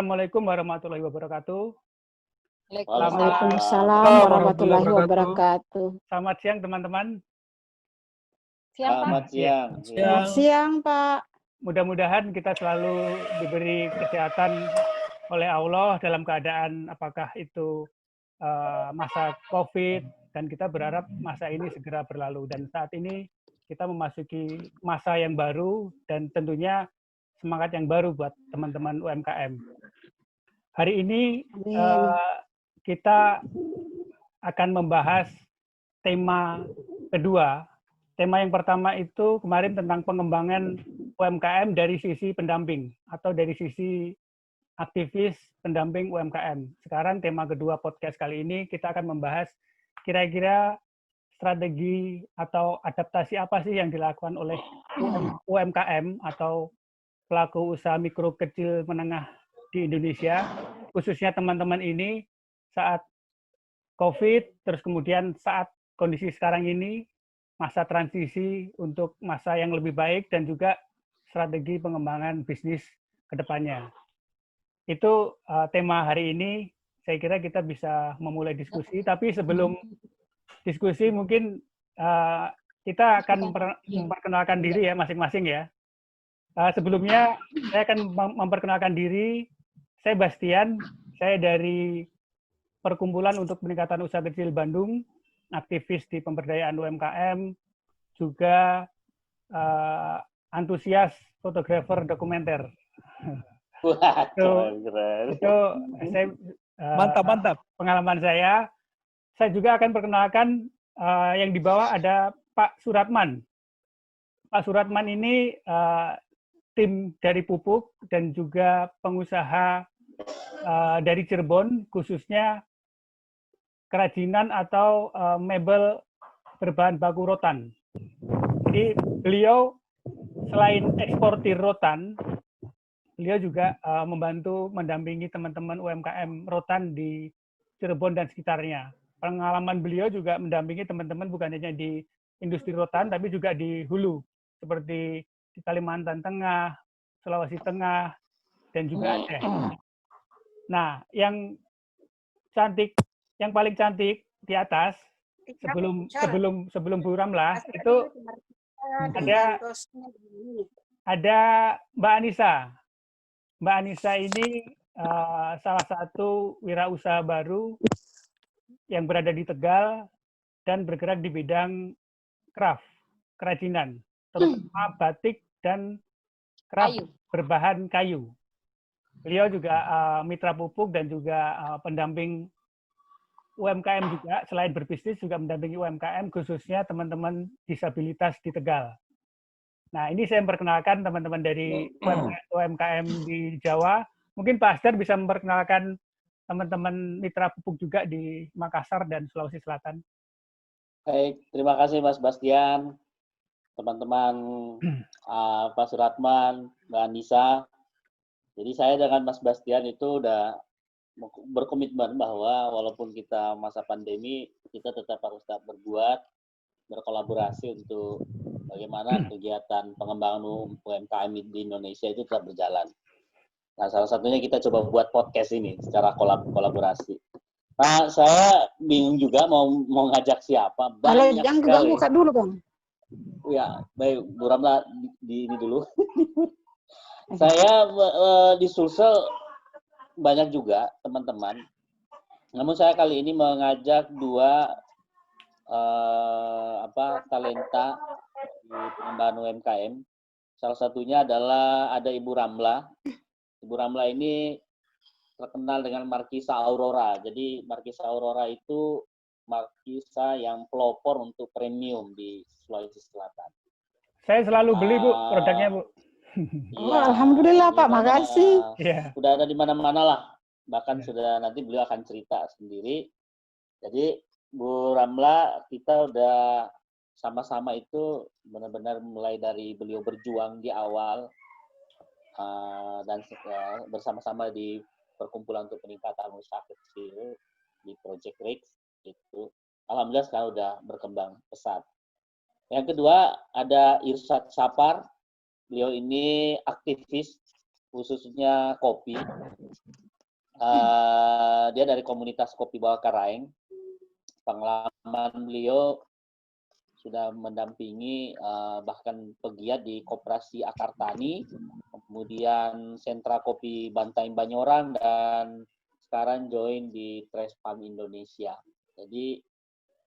Assalamualaikum warahmatullahi wabarakatuh. Waalaikumsalam warahmatullahi wabarakatuh. Selamat siang teman-teman. Selamat siang. Selamat siang, Pak. Mudah-mudahan kita selalu diberi kesehatan oleh Allah dalam keadaan apakah itu masa COVID, dan kita berharap masa ini segera berlalu. Dan saat ini kita memasuki masa yang baru dan tentunya semangat yang baru buat teman-teman UMKM. Hari ini kita akan membahas tema kedua. Tema yang pertama itu kemarin tentang pengembangan UMKM dari sisi pendamping atau dari sisi aktivis pendamping UMKM. Sekarang tema kedua podcast kali ini kita akan membahas kira-kira strategi atau adaptasi apa sih yang dilakukan oleh UMKM atau pelaku usaha mikro kecil menengah di Indonesia, khususnya teman-teman ini saat COVID, terus kemudian saat kondisi sekarang ini, masa transisi untuk masa yang lebih baik dan juga strategi pengembangan bisnis ke depannya. Itu tema hari ini, saya kira kita bisa memulai diskusi, tapi sebelum diskusi mungkin kita akan memperkenalkan diri ya masing-masing ya. Sebelumnya saya akan memperkenalkan diri. Saya Bastian, saya dari Perkumpulan untuk Peningkatan Usaha Kecil Bandung, aktivis di pemberdayaan UMKM, juga antusias fotografer dokumenter. Wah, itu saya, mantap. Pengalaman saya. Saya juga akan perkenalkan yang di bawah ada Pak Suratman. Pak Suratman ini tim dari Pupuk dan juga pengusaha dari Cirebon, khususnya kerajinan atau mebel berbahan baku rotan. Jadi beliau selain eksportir rotan, beliau juga membantu mendampingi teman-teman UMKM rotan di Cirebon dan sekitarnya. Pengalaman beliau juga mendampingi teman-teman bukan hanya di industri rotan, tapi juga di hulu, seperti di Kalimantan Tengah, Sulawesi Tengah, dan juga Aceh. Nah, yang paling cantik di atas sebelum Bu Ramlah itu ada Mbak Anissa. Mbak Anissa ini salah satu wirausaha baru yang berada di Tegal dan bergerak di bidang craft, kerajinan, terutama batik dan craft berbahan kayu. Beliau juga mitra pupuk dan juga pendamping UMKM juga, selain berbisnis juga mendampingi UMKM, khususnya teman-teman disabilitas di Tegal. Nah, ini saya memperkenalkan teman-teman dari UMKM di Jawa. Mungkin Pak Asdar bisa memperkenalkan teman-teman mitra pupuk juga di Makassar dan Sulawesi Selatan. Baik, terima kasih Mas Bastian, teman-teman Pak Suratman, Mbak Anissa. Jadi saya dengan Mas Bastian itu udah berkomitmen bahwa walaupun kita masa pandemi, kita tetap harus berbuat, berkolaborasi untuk bagaimana kegiatan pengembangan UMKM di Indonesia itu tetap berjalan. Nah, salah satunya kita coba buat podcast ini secara kolaborasi. Nah, saya bingung juga mau ngajak siapa. Kalau yang juga buka dulu, Bang. Ya, baik, Bu Ramla di ini dulu. Saya di Sulsel banyak juga teman-teman. Namun saya kali ini mengajak dua talenta di pengembangan UMKM. Salah satunya adalah ada Ibu Ramla. Ibu Ramla ini terkenal dengan Markisa Aurora. Jadi Markisa Aurora itu markisa yang pelopor untuk premium di Sulawesi Selatan. Saya selalu beli, Bu, produknya, Bu. Ya, alhamdulillah Pak, makasih. Sudah ada di mana-mana lah. Bahkan sudah nanti beliau akan cerita sendiri. Jadi Bu Ramla, kita udah sama-sama itu benar-benar mulai dari beliau berjuang di awal dan bersama-sama di Perkumpulan untuk Peningkatan Usaha Kecil di Project Rex itu. Alhamdulillah sekarang udah berkembang pesat. Yang kedua ada Irsad Sapar. Beliau ini aktivis khususnya kopi. Dia dari komunitas kopi Bawah Karaeng. Pengalaman beliau sudah mendampingi bahkan pegiat di Koperasi Akar Tani, kemudian Sentra Kopi Bantaing Banyorang, dan sekarang join di Tresfarm Indonesia. Jadi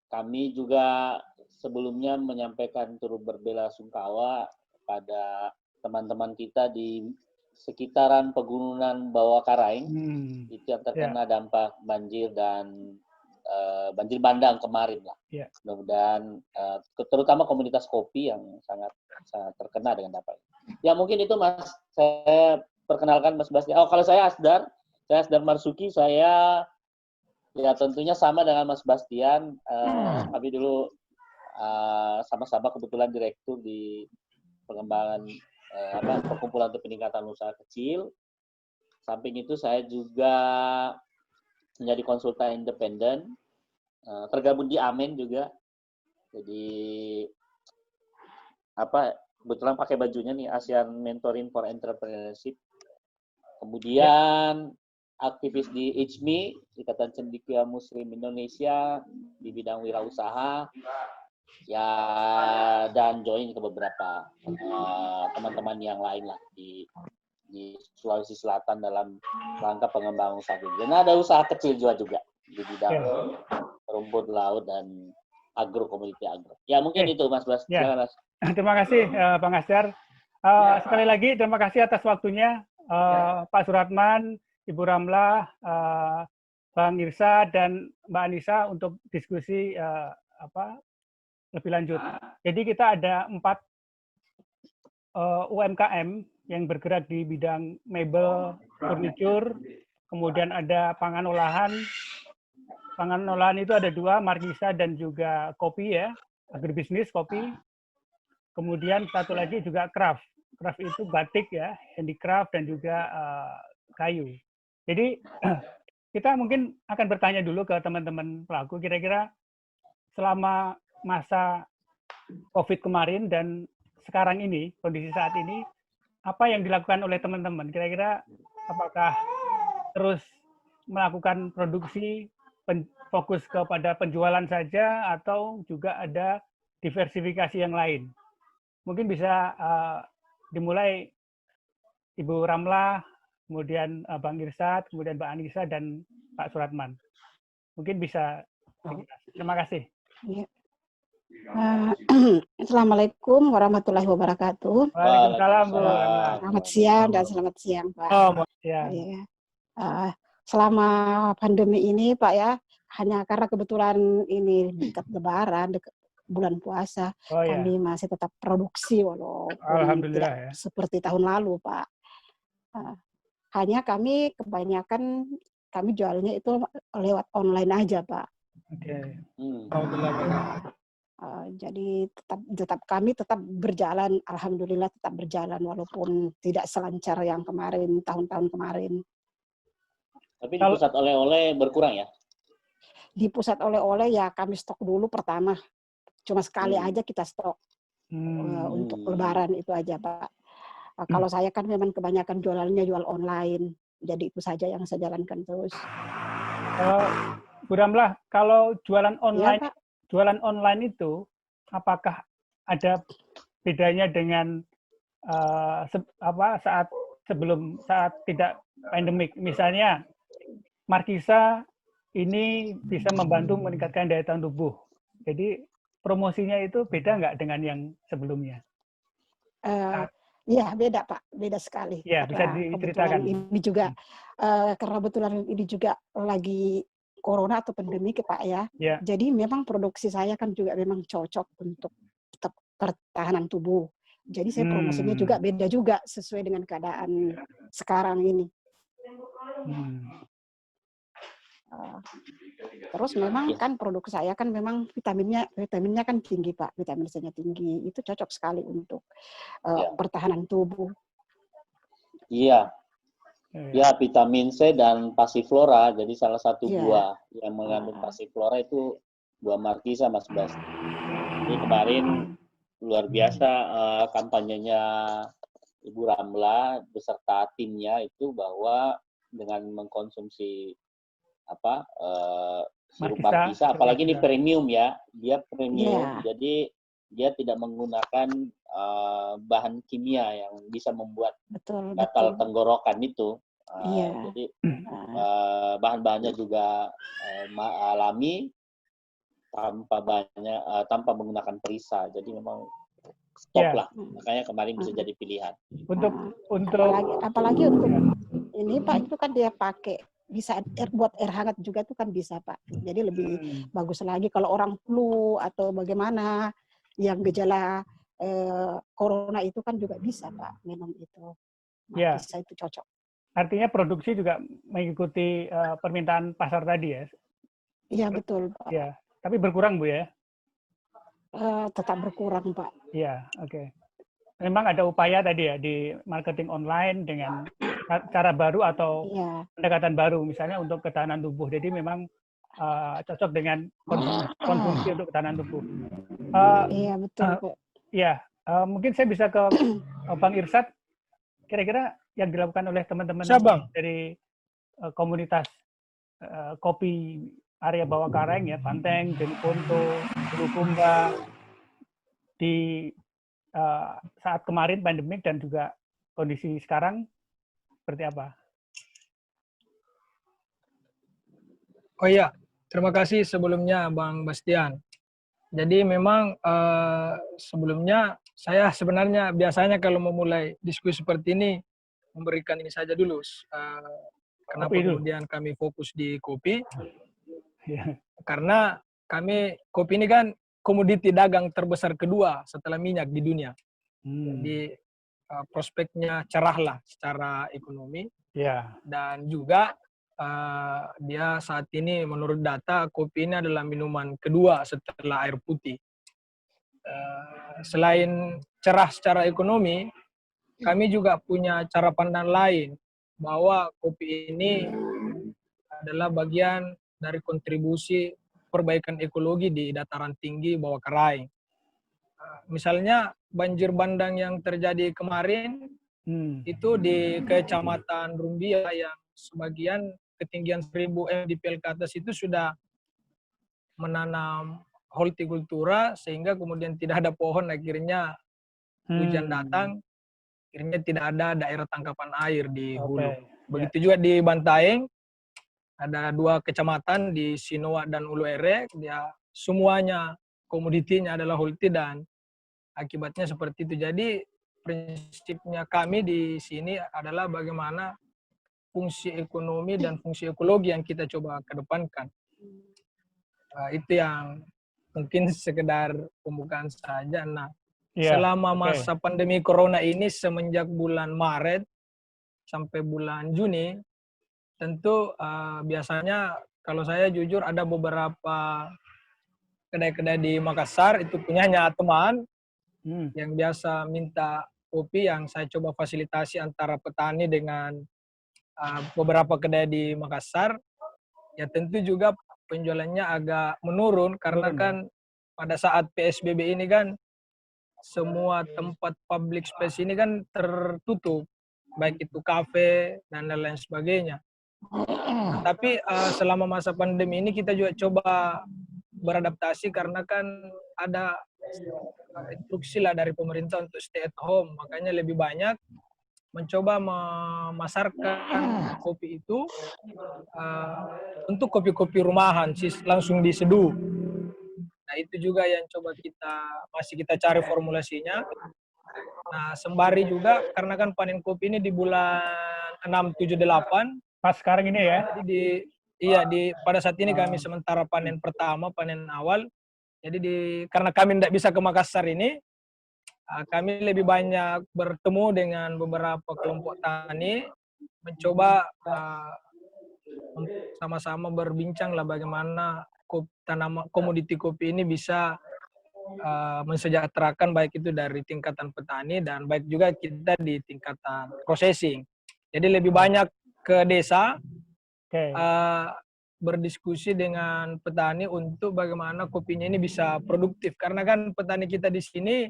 kami juga sebelumnya menyampaikan turut berbela-sungkawa kepada teman-teman kita di sekitaran pegunungan Bawah Karaeng, itu yang terkena dampak banjir dan banjir bandang kemarin lah. Mudah-mudahan terutama komunitas kopi yang sangat terkena dengan dampak. Ya mungkin itu Mas, saya perkenalkan Mas Bastian. Oh, kalau saya Asdar Marsuki, saya ya tentunya sama dengan Mas Bastian. Kami dulu sama-sama kebetulan direktur di pengembangan perkumpulan untuk peningkatan usaha kecil. Samping itu saya juga menjadi konsultan independen, tergabung di Amen juga. Jadi kebetulan pakai bajunya nih, ASEAN Mentoring for Entrepreneurship. Kemudian aktivis di ICMI, Ikatan Cendekia Muslim Indonesia, di bidang wirausaha, ya, dan join ke beberapa teman-teman yang lain lah di Sulawesi Selatan dalam rangka pengembangan usaha kecil. Dan ada usaha kecil juga di bidang rumput laut dan agro, komoditi agro. Ya mungkin itu Mas Bas. Silakan Mas. Terima kasih Bang Asdar. Sekali lagi terima kasih atas waktunya Pak Suratman, Ibu Ramlah, Bang Irsa, dan Mbak Anissa untuk diskusi lebih lanjut. Jadi kita ada 4 UMKM yang bergerak di bidang mebel, furniture, kemudian ada pangan olahan. Pangan olahan itu ada 2, Markisa dan juga kopi ya, agribisnis kopi. Kemudian satu lagi juga craft. Craft itu batik ya, handicraft dan juga kayu. Jadi kita mungkin akan bertanya dulu ke teman-teman pelaku, kira-kira selama masa COVID kemarin dan sekarang ini, kondisi saat ini, apa yang dilakukan oleh teman-teman? Kira-kira apakah terus melakukan produksi, fokus kepada penjualan saja, atau juga ada diversifikasi yang lain? Mungkin bisa dimulai Ibu Ramlah, kemudian Bang Irsad, kemudian Mbak Anissa, dan Pak Suratman. Mungkin bisa. Terima kasih. Assalamualaikum warahmatullahi wabarakatuh. Waalaikumsalam, Bu Ramlah. Selamat siang dan selamat siang, Pak. Selama pandemi ini, Pak ya, hanya karena kebetulan ini dekat Lebaran, dekat bulan puasa, kami masih tetap produksi walaupun tidak seperti tahun lalu, Pak. Hanya kami kebanyakan kami jualnya itu lewat online aja, Pak. Jadi kami tetap berjalan, alhamdulillah tetap berjalan walaupun tidak selancar yang kemarin, tahun-tahun kemarin. Tapi di pusat oleh-oleh berkurang ya? Di pusat oleh-oleh ya kami stok dulu pertama. Cuma sekali aja kita stok untuk Lebaran itu aja, Pak. Kalau saya kan memang kebanyakan jualannya jual online, jadi itu saja yang saya jalankan terus. Bu Ramlah, kalau jualan online, itu apakah ada bedanya dengan saat tidak pandemik? Misalnya, Markisa ini bisa membantu meningkatkan daya tahan tubuh. Jadi promosinya itu beda nggak dengan yang sebelumnya? Iya, beda Pak, beda sekali. Ya, bisa diceritakan. Ini juga karena kebetulan ini juga lagi corona atau pandemi Pak ya. Jadi memang produksi saya kan juga memang cocok untuk pertahanan tubuh. Jadi saya promosinya juga beda juga sesuai dengan keadaan sekarang ini. Terus memang kan produk saya kan memang vitaminnya kan tinggi Pak, vitamin C-nya tinggi, itu cocok sekali untuk pertahanan tubuh. Iya, ya vitamin C dan passiflora, jadi salah satu buah yang mengandung passiflora itu buah Markisa, Mas Bas. Ini kemarin luar biasa kampanyenya Ibu Ramla beserta timnya itu bahwa dengan mengkonsumsi sirup Markisa, apalagi ini premium ya, dia premium, jadi dia tidak menggunakan bahan kimia yang bisa membuat gatal tenggorokan itu. Jadi bahan-bahannya juga alami, tanpa menggunakan perisa. Jadi memang stop lah, makanya kemarin bisa jadi pilihan. Untuk apalagi untuk ini Pak, itu kan dia pakai bisa buat air hangat juga tuh kan bisa Pak. Jadi lebih bagus lagi kalau orang flu atau bagaimana yang gejala corona itu kan juga bisa Pak minum itu. Bisa itu cocok. Artinya produksi juga mengikuti permintaan pasar tadi ya? Iya betul Pak. Ya, tapi berkurang Bu ya? Tetap berkurang Pak. Iya, oke. Memang ada upaya tadi ya di marketing online dengan cara baru atau pendekatan baru, misalnya untuk ketahanan tubuh. Jadi memang cocok dengan konsumsi untuk ketahanan tubuh. Iya betul Pak. Iya, mungkin saya bisa ke Bang Irsyad. Kira-kira yang dilakukan oleh teman-teman dari komunitas kopi area Bawah Karang ya, Banteng, Jeneponto, Bulukumba di saat kemarin pandemik dan juga kondisi sekarang seperti apa? Oh iya, terima kasih sebelumnya Bang Bastian. Jadi memang sebelumnya saya sebenarnya biasanya kalau memulai diskusi seperti ini memberikan ini saja dulu. Kenapa kemudian kami fokus di kopi? Karena kopi ini kan komoditi dagang terbesar kedua setelah minyak di dunia. Jadi prospeknya cerah lah secara ekonomi. Dan juga dia saat ini menurut data kopi ini adalah minuman kedua setelah air putih. Selain cerah secara ekonomi, kami juga punya cara pandang lain bahwa kopi ini adalah bagian dari kontribusi perbaikan ekologi di dataran tinggi Bawah Karaing. Misalnya banjir bandang yang terjadi kemarin itu di Kecamatan Rumbia yang sebagian ketinggian 1000 mdpl ke atas itu sudah menanam hortikultura sehingga kemudian tidak ada pohon, akhirnya hujan datang, akhirnya tidak ada daerah tangkapan air di hulu. Begitu juga di Bantaeng, ada 2 kecamatan di Sinoa dan Ulu Ere, dia semuanya komoditinya adalah horti dan akibatnya seperti itu. Jadi prinsipnya kami di sini adalah bagaimana fungsi ekonomi dan fungsi ekologi yang kita coba kedepankan. Itu yang mungkin sekedar pembukaan saja. Nah, selama masa pandemi corona ini semenjak bulan Maret sampai bulan Juni, tentu biasanya kalau saya jujur ada beberapa kedai-kedai di Makassar itu punyanya teman yang biasa minta kopi yang saya coba fasilitasi antara petani dengan beberapa kedai di Makassar. Ya tentu juga penjualannya agak menurun karena kan pada saat PSBB ini kan semua tempat public space ini kan tertutup, baik itu kafe dan lain-lain sebagainya. Tapi selama masa pandemi ini kita juga coba beradaptasi karena kan ada instruksi lah dari pemerintah untuk stay at home, makanya lebih banyak mencoba memasarkan kopi itu untuk kopi-kopi rumahan, langsung diseduh. Nah itu juga yang coba masih kita cari formulasinya. Nah sembari juga karena kan panen kopi ini di bulan 6, 7, 8. Pas sekarang ini ya? Jadi pada saat ini kami sementara panen pertama, panen awal. Jadi karena kami tidak bisa ke Makassar ini, kami lebih banyak bertemu dengan beberapa kelompok tani, mencoba sama-sama berbincang lah bagaimana komoditi kopi ini bisa mensejahterakan baik itu dari tingkatan petani dan baik juga kita di tingkatan processing. Jadi lebih banyak ke desa, berdiskusi dengan petani untuk bagaimana kopinya ini bisa produktif. Karena kan petani kita di sini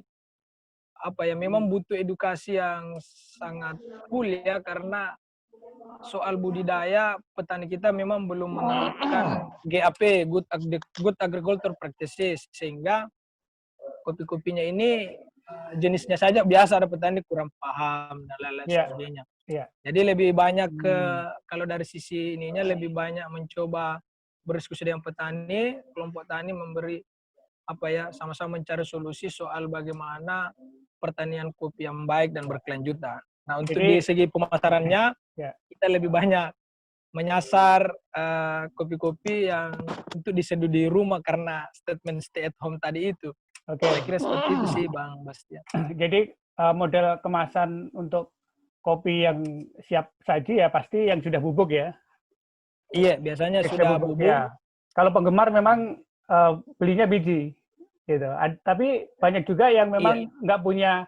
memang butuh edukasi yang sangat full ya, karena soal budidaya petani kita memang belum menerapkan GAP, Good Agriculture Practices, sehingga kopi-kopinya ini jenisnya saja biasa ada petani kurang paham dan lain-lain sebagainya. Jadi lebih banyak kalau dari sisi ininya lebih banyak mencoba berdiskusi dengan petani, kelompok tani memberi sama-sama mencari solusi soal bagaimana pertanian kopi yang baik dan berkelanjutan. Nah, untuk di segi pemasarannya kita lebih banyak menyasar kopi-kopi yang untuk diseduh di rumah karena statement stay at home tadi itu. Saya kira seperti itu sih Bang Bastian. Jadi model kemasan untuk kopi yang siap saji ya pasti yang sudah bubuk ya? Iya, biasanya sudah bubuk. Ya. Kalau penggemar memang belinya biji, gitu. Tapi banyak juga yang memang nggak punya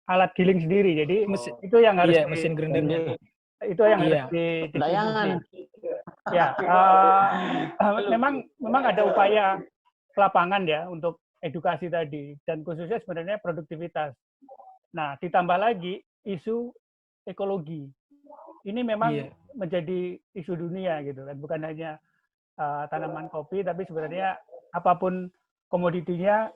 alat giling sendiri, jadi itu yang harus mesin grindernya. Itu yang harus didayangan. Ya, memang ada upaya lapangan ya untuk edukasi tadi, dan khususnya sebenarnya produktivitas. Nah, ditambah lagi isu ekologi. Ini memang menjadi isu dunia gitu kan, bukan hanya tanaman kopi, tapi sebenarnya apapun komoditinya,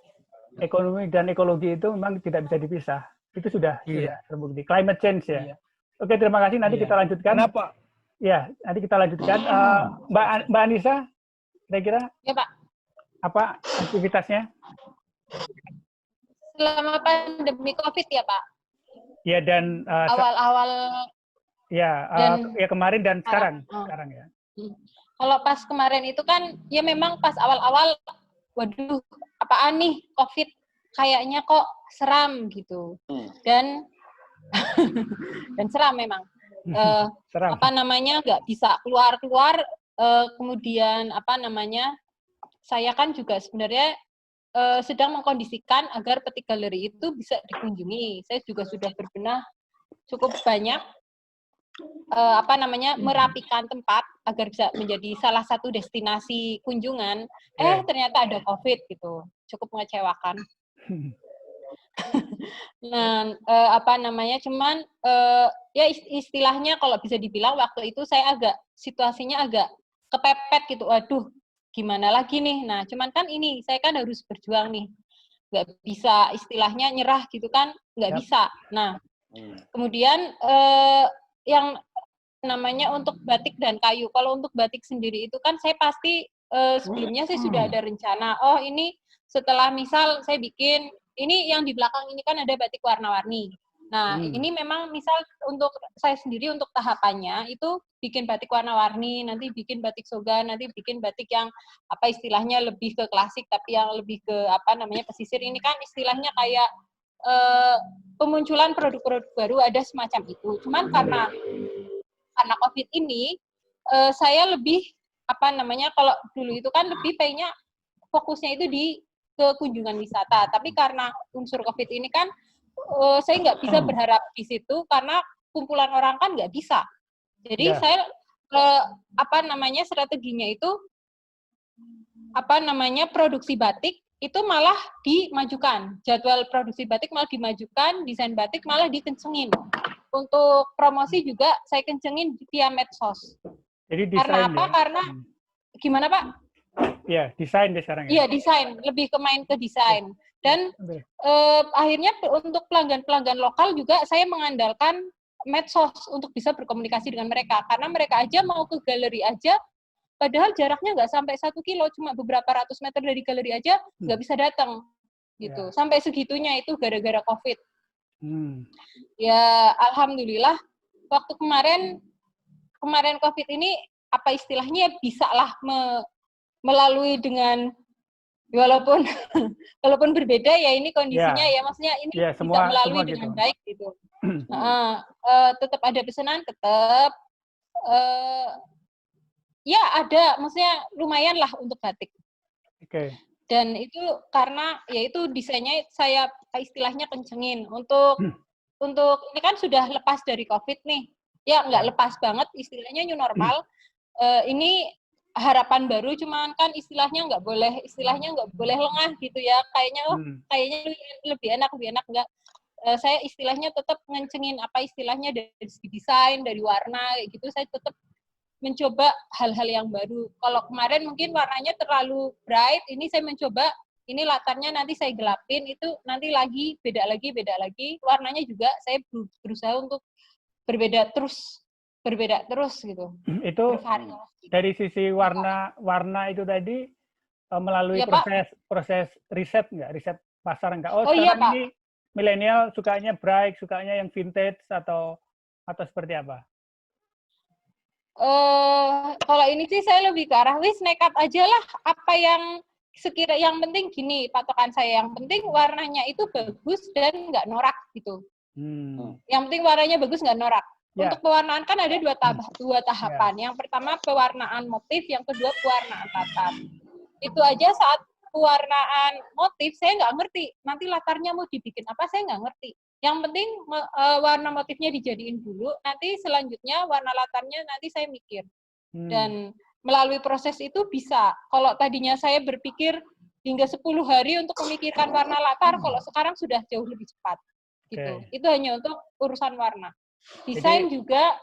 ekonomi dan ekologi itu memang tidak bisa dipisah. Itu sudah terbukti. Climate change ya. Oke, terima kasih. Nanti kita lanjutkan. Kenapa? Ya, nanti kita lanjutkan. Mbak Anissa, kira-kira? Ya, Pak. Apa aktivitasnya? Selama pandemi COVID ya, Pak? Ya, dan awal-awal ya kemarin dan sekarang ya. Kalau pas kemarin itu kan ya memang pas awal-awal, waduh, apaan nih COVID, kayaknya kok seram gitu. Dan seram memang. Seram. Nggak bisa keluar-keluar, kemudian saya kan juga sebenarnya sedang mengkondisikan agar petik galeri itu bisa dikunjungi. Saya juga sudah berbenah cukup banyak merapikan tempat agar bisa menjadi salah satu destinasi kunjungan. Ternyata ada COVID gitu. Cukup mengecewakan. Nah, cuman ya istilahnya kalau bisa dibilang waktu itu saya situasinya agak kepepet gitu. Waduh, gimana lagi nih? Nah, cuman kan ini saya kan harus berjuang nih. Nggak bisa istilahnya nyerah gitu kan, nggak bisa. Nah, kemudian yang namanya untuk batik dan kayu. Kalau untuk batik sendiri itu kan saya pasti sebelumnya saya sudah ada rencana. Oh, ini setelah misal saya bikin, ini yang di belakang ini kan ada batik warna-warni. Nah, ini memang misal untuk saya sendiri untuk tahapannya itu bikin batik warna-warni, nanti bikin batik soga, nanti bikin batik yang istilahnya lebih ke klasik tapi yang lebih ke pesisir. Ini kan istilahnya kayak pemunculan produk-produk baru, ada semacam itu. Cuman karena COVID ini saya lebih kalau dulu itu kan lebih pengennya fokusnya itu ke kunjungan wisata, tapi karena unsur COVID ini kan saya nggak bisa berharap di situ karena kumpulan orang kan nggak bisa. Jadi saya strateginya itu produksi batik itu malah dimajukan, jadwal produksi batik malah dimajukan, desain batik malah dikencengin. Untuk promosi juga saya kencengin via medsos. Jadi desain. Karena apa? Karena gimana, Pak? Iya, desain deh sekarang. Iya, desain, lebih ke desain. Dan akhirnya untuk pelanggan-pelanggan lokal juga saya mengandalkan medsos untuk bisa berkomunikasi dengan mereka. Karena mereka aja mau ke galeri aja, padahal jaraknya nggak sampai 1 kilo, cuma beberapa ratus meter dari galeri aja nggak bisa datang. Gitu. Sampai segitunya itu gara-gara COVID. Ya, alhamdulillah, waktu kemarin COVID ini, istilahnya bisa lah melalui dengan walaupun berbeda ya ini kondisinya ya maksudnya ini bisa melalui dengan gitu. Baik gitu. Tetap ada pesanan, tetap ya ada, maksudnya lumayan lah untuk batik. Dan itu karena ya itu desainnya saya istilahnya kencengin untuk ini kan sudah lepas dari COVID nih. Ya nggak lepas banget, istilahnya new normal. Ini harapan baru, cuman kan istilahnya nggak boleh lengah gitu ya, kayaknya kayaknya lebih enak nggak, saya istilahnya tetap ngencengin apa istilahnya dari segi desain, dari warna kayak gitu, saya tetap mencoba hal-hal yang baru. Kalau kemarin mungkin warnanya terlalu bright, ini saya mencoba ini latarnya nanti saya gelapin, itu nanti lagi beda lagi. Warnanya juga saya berusaha untuk berbeda terus gitu. Itu dari sisi warna itu tadi melalui ya, proses riset nggak? Riset pasar nggak? Oh, iya, sekarang ini milenial sukanya bright, sukanya yang vintage atau seperti apa? Kalau ini sih saya lebih ke arah wis nekat aja lah, apa yang yang penting gini, patokan saya yang penting warnanya itu bagus dan nggak norak gitu. Yang penting warnanya bagus nggak norak. Untuk pewarnaan kan ada dua tahapan. Yang pertama pewarnaan motif, yang kedua pewarnaan latar. Itu aja saat pewarnaan motif saya nggak ngerti. Nanti latarnya mau dibikin apa saya nggak ngerti. Yang penting warna motifnya dijadiin dulu, nanti selanjutnya warna latarnya nanti saya mikir. Dan melalui proses itu bisa. Kalau tadinya saya berpikir hingga 10 hari untuk memikirkan warna latar, kalau sekarang sudah jauh lebih cepat. Gitu. Itu hanya untuk urusan warna. Desain juga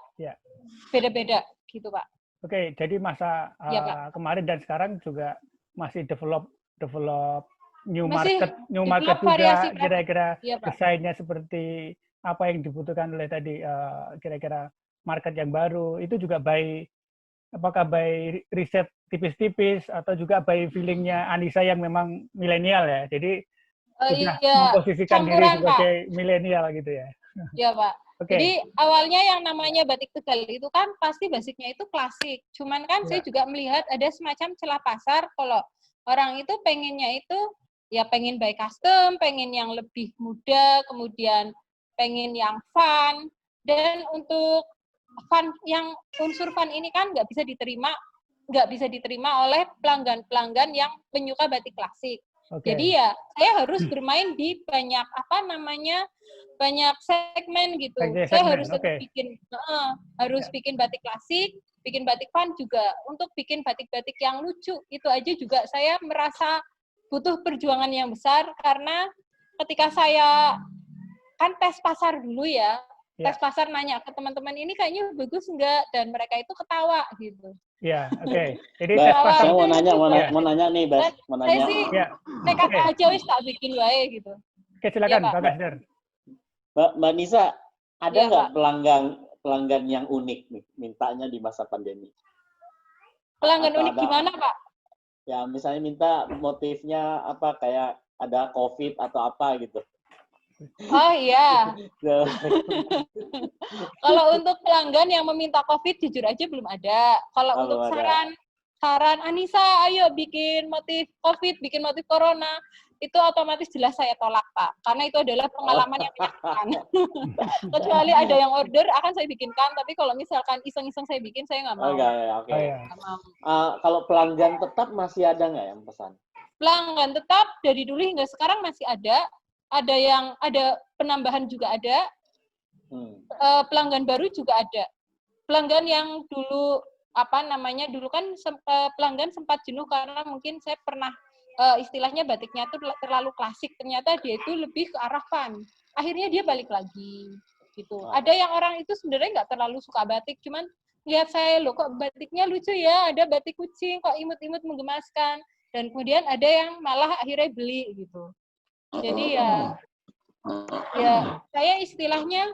beda-beda gitu, Pak. Oke, jadi masa kemarin dan sekarang juga masih develop new market juga, kira-kira desainnya seperti apa yang dibutuhkan oleh tadi, kira-kira market yang baru, itu juga apakah by riset tipis-tipis atau juga by feelingnya Anissa yang memang milenial ya, jadi sudah memposisikan diri sebagai milenial gitu ya. Iya, Pak. Jadi awalnya yang namanya batik Tegal itu kan pasti basicnya itu klasik, cuman kan saya juga melihat ada semacam celah pasar kalau orang itu pengennya itu ya pengen by custom, pengen yang lebih muda, kemudian pengen yang fun, dan untuk fun yang unsur fun ini kan nggak bisa diterima oleh pelanggan yang penyuka batik klasik. Jadi ya saya harus bermain di banyak banyak segmen gitu. Saya harus bikin batik klasik, bikin batik fun juga. Untuk bikin batik-batik yang lucu itu aja juga saya merasa butuh perjuangan yang besar, karena ketika saya kan tes pasar dulu ya, tes pasar nanya ke teman-teman ini kayaknya bagus enggak, dan mereka itu ketawa gitu. Ya, Jadi tes pasar. Saya mau nanya nih, Bas. Saya sih nekat aja wis tak bikin wae gitu. Oke, silakan Pak Kasder. Mbak Nisa, ada nggak pelanggan yang unik nih mintanya di masa pandemi? Pelanggan unik gimana, Pak? Ya, misalnya minta motifnya apa, kayak ada COVID atau apa gitu. Oh iya. Kalau untuk pelanggan yang meminta COVID, jujur aja belum ada. Kalau untuk saran Anissa, ayo bikin motif COVID, bikin motif Corona, itu otomatis jelas saya tolak, Pak. Karena itu adalah pengalaman yang menyakitkan. Kecuali ada yang order, akan saya bikinkan. Tapi kalau misalkan iseng-iseng saya bikin, saya nggak mau. Kalau pelanggan tetap masih ada nggak yang pesan? Pelanggan tetap dari dulu hingga sekarang masih ada. Ada penambahan juga ada. Pelanggan baru juga ada. Pelanggan yang dulu dulu kan pelanggan sempat jenuh karena mungkin saya pernah istilahnya batiknya itu terlalu klasik, ternyata dia itu lebih ke arah fun. Akhirnya dia balik lagi gitu. Ada yang orang itu sebenarnya nggak terlalu suka batik, cuman lihat saya loh kok batiknya lucu ya, ada batik kucing kok imut-imut menggemaskan, dan kemudian ada yang malah akhirnya beli gitu. Jadi ya saya istilahnya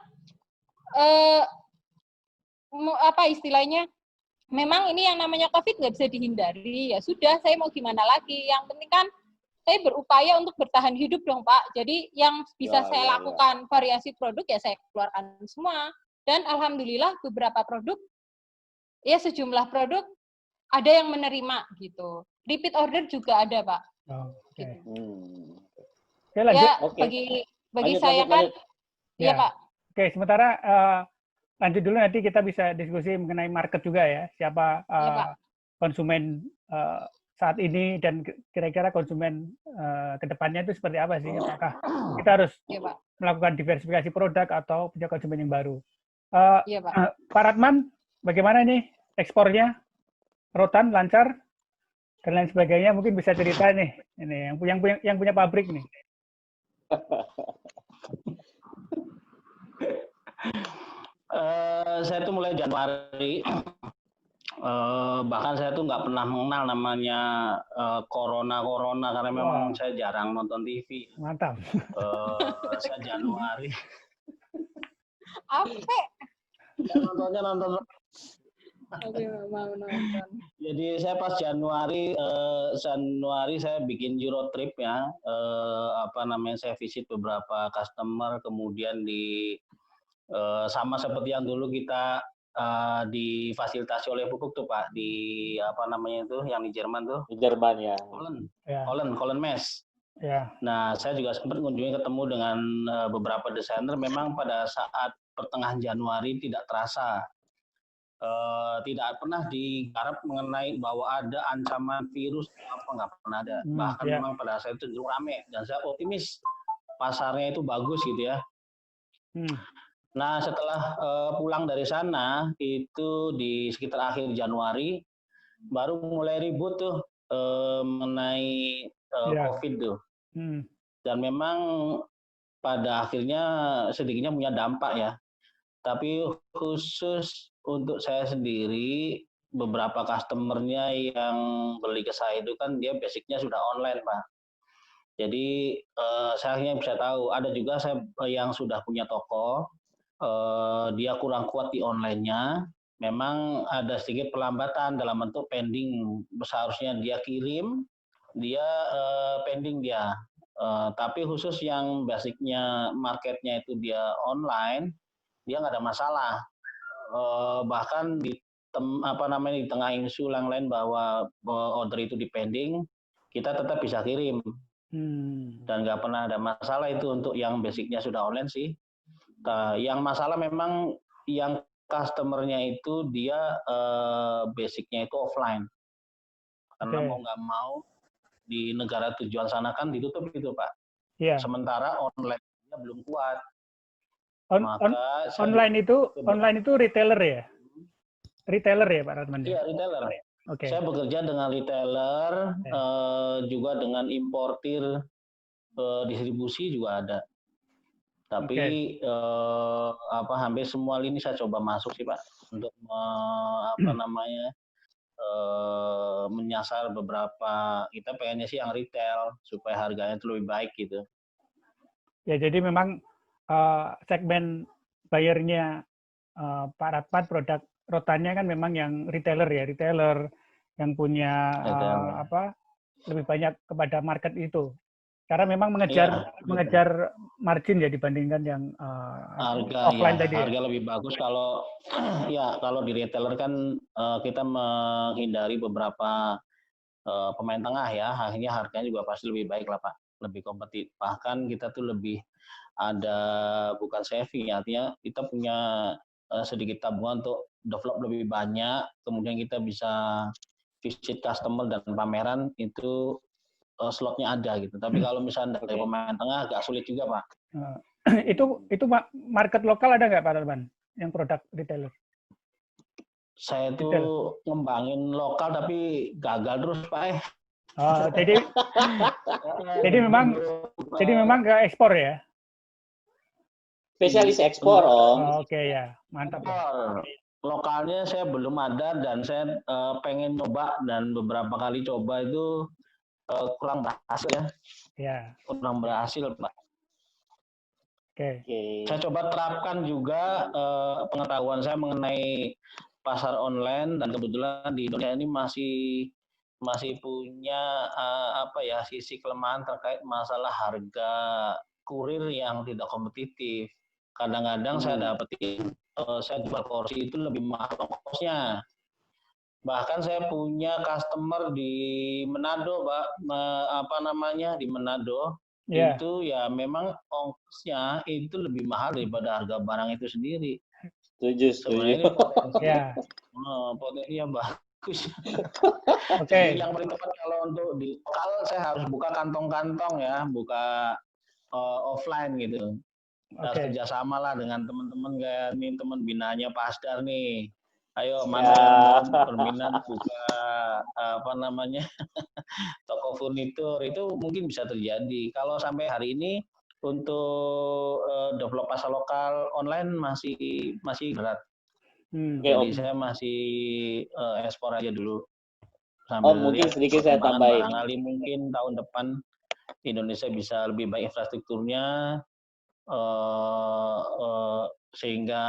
memang ini yang namanya COVID nggak bisa dihindari, ya sudah, saya mau gimana lagi. Yang penting kan saya berupaya untuk bertahan hidup dong, Pak. Jadi yang bisa saya lakukan variasi produk ya saya keluarkan semua. Dan alhamdulillah beberapa produk, ya sejumlah produk ada yang menerima gitu. Repeat order juga ada, Pak. Bagi saya kan, ya Pak. Oke, sementara lanjut dulu, nanti kita bisa diskusi mengenai market juga ya, siapa konsumen saat ini dan kira-kira konsumen kedepannya itu seperti apa sih? Apakah kita harus melakukan diversifikasi produk atau punya konsumen yang baru? Pak Ratman, bagaimana nih ekspornya? Rotan lancar dan lain sebagainya, mungkin bisa cerita nih, ini yang punya pabrik nih. Saya tuh mulai Januari. Bahkan saya tuh nggak pernah mengenal namanya corona karena memang saya jarang nonton TV. Mantap. Saya Januari. Apa? Nontonnya nonton. Oke, mau nonton. Jadi saya pas Januari saya bikin Euro trip ya. Saya visit beberapa customer, kemudian sama seperti yang dulu kita difasilitasi oleh Pupuk tuh Pak, di yang di Jerman tuh. Di Jerman ya. Colin Mes. Ya. Nah, saya juga sempat ketemu dengan beberapa desainer. Memang pada saat pertengahan Januari tidak terasa, tidak pernah digarap mengenai bahwa ada ancaman virus nggak pernah ada. Bahkan memang pada saat itu rame dan saya optimis pasarnya itu bagus gitu ya. Nah, setelah pulang dari sana itu di sekitar akhir Januari baru mulai ribut tuh mengenai COVID tuh. Dan memang pada akhirnya sedikitnya punya dampak ya. Tapi khusus untuk saya sendiri, beberapa customernya yang beli ke saya itu kan dia basicnya sudah online Pak. Jadi saya hanya bisa tahu, ada juga saya yang sudah punya toko, dia kurang kuat di online-nya, memang ada sedikit pelambatan dalam bentuk pending, seharusnya dia kirim, dia pending dia. Tapi khusus yang basicnya marketnya itu dia online, dia nggak ada masalah. Bahkan di tengah isu yang lain bahwa order itu di pending, kita tetap bisa kirim. Dan nggak pernah ada masalah itu untuk yang basicnya sudah online sih. Yang masalah memang yang customernya itu dia basicnya itu offline. Karena mau nggak mau di negara tujuan sana kan ditutup gitu Pak. Yeah. Sementara online-nya belum kuat. Online itu retailer ya? Retailer ya Pak Ratman? Iya, retailer. Okay. Saya bekerja dengan retailer, juga dengan importir, distribusi juga ada. Tapi hampir semua lini saya coba masuk sih Pak untuk menyasar beberapa, kita pengennya sih yang retail supaya harganya itu lebih baik gitu. Ya jadi memang segmen bayarnya Pak Ratman produk rotannya kan memang yang retailer yang punya lebih banyak kepada market itu. Karena memang mengejar margin ya dibandingkan yang offline tadi. Harga lebih bagus kalau di retailer kan kita menghindari beberapa pemain tengah ya, akhirnya harganya juga pasti lebih baik lah Pak, lebih kompetitif. Bahkan kita tuh lebih ada bukan saving, artinya kita punya sedikit tabungan untuk develop lebih banyak, kemudian kita bisa visit customer dan pameran itu slotnya ada gitu. Tapi kalau misalnya dari pemain tengah agak sulit juga Pak. Itu market lokal ada nggak Pak Ratman yang produk retailer? Saya itu ngembangin lokal tapi gagal terus Pak. Jadi memang ke ekspor ya? Spesialis ekspor Om. Oke ya, mantap. Lokalnya saya belum ada dan saya pengen coba dan beberapa kali coba itu kurang berhasil ya. Kurang berhasil Pak. Oke. Saya coba terapkan juga pengetahuan saya mengenai pasar online dan kebetulan di Indonesia ini masih punya sisi kelemahan terkait masalah harga kurir yang tidak kompetitif. Kadang-kadang saya dapetin saya jual porsi itu lebih mahal ongkosnya. Bahkan saya punya customer di Manado, Pak, di Manado. Yeah. Itu ya memang ongkosnya itu lebih mahal daripada harga barang itu sendiri. Setuju. Potensinya bagus. Oke. Yang paling tepat kalau untuk di lokal saya harus buka kantong-kantong ya, buka offline gitu. Harus kerjasama lah dengan teman-teman kayak nih teman binanya Pak Asdar nih. Ayo mana yang berminat buka toko furnitur itu mungkin bisa terjadi. Kalau sampai hari ini untuk develop pasar lokal online masih berat. Jadi saya masih ekspor aja dulu. Mungkin sedikit saya tambahin. Barangkali mungkin tahun depan Indonesia bisa lebih baik infrastrukturnya, sehingga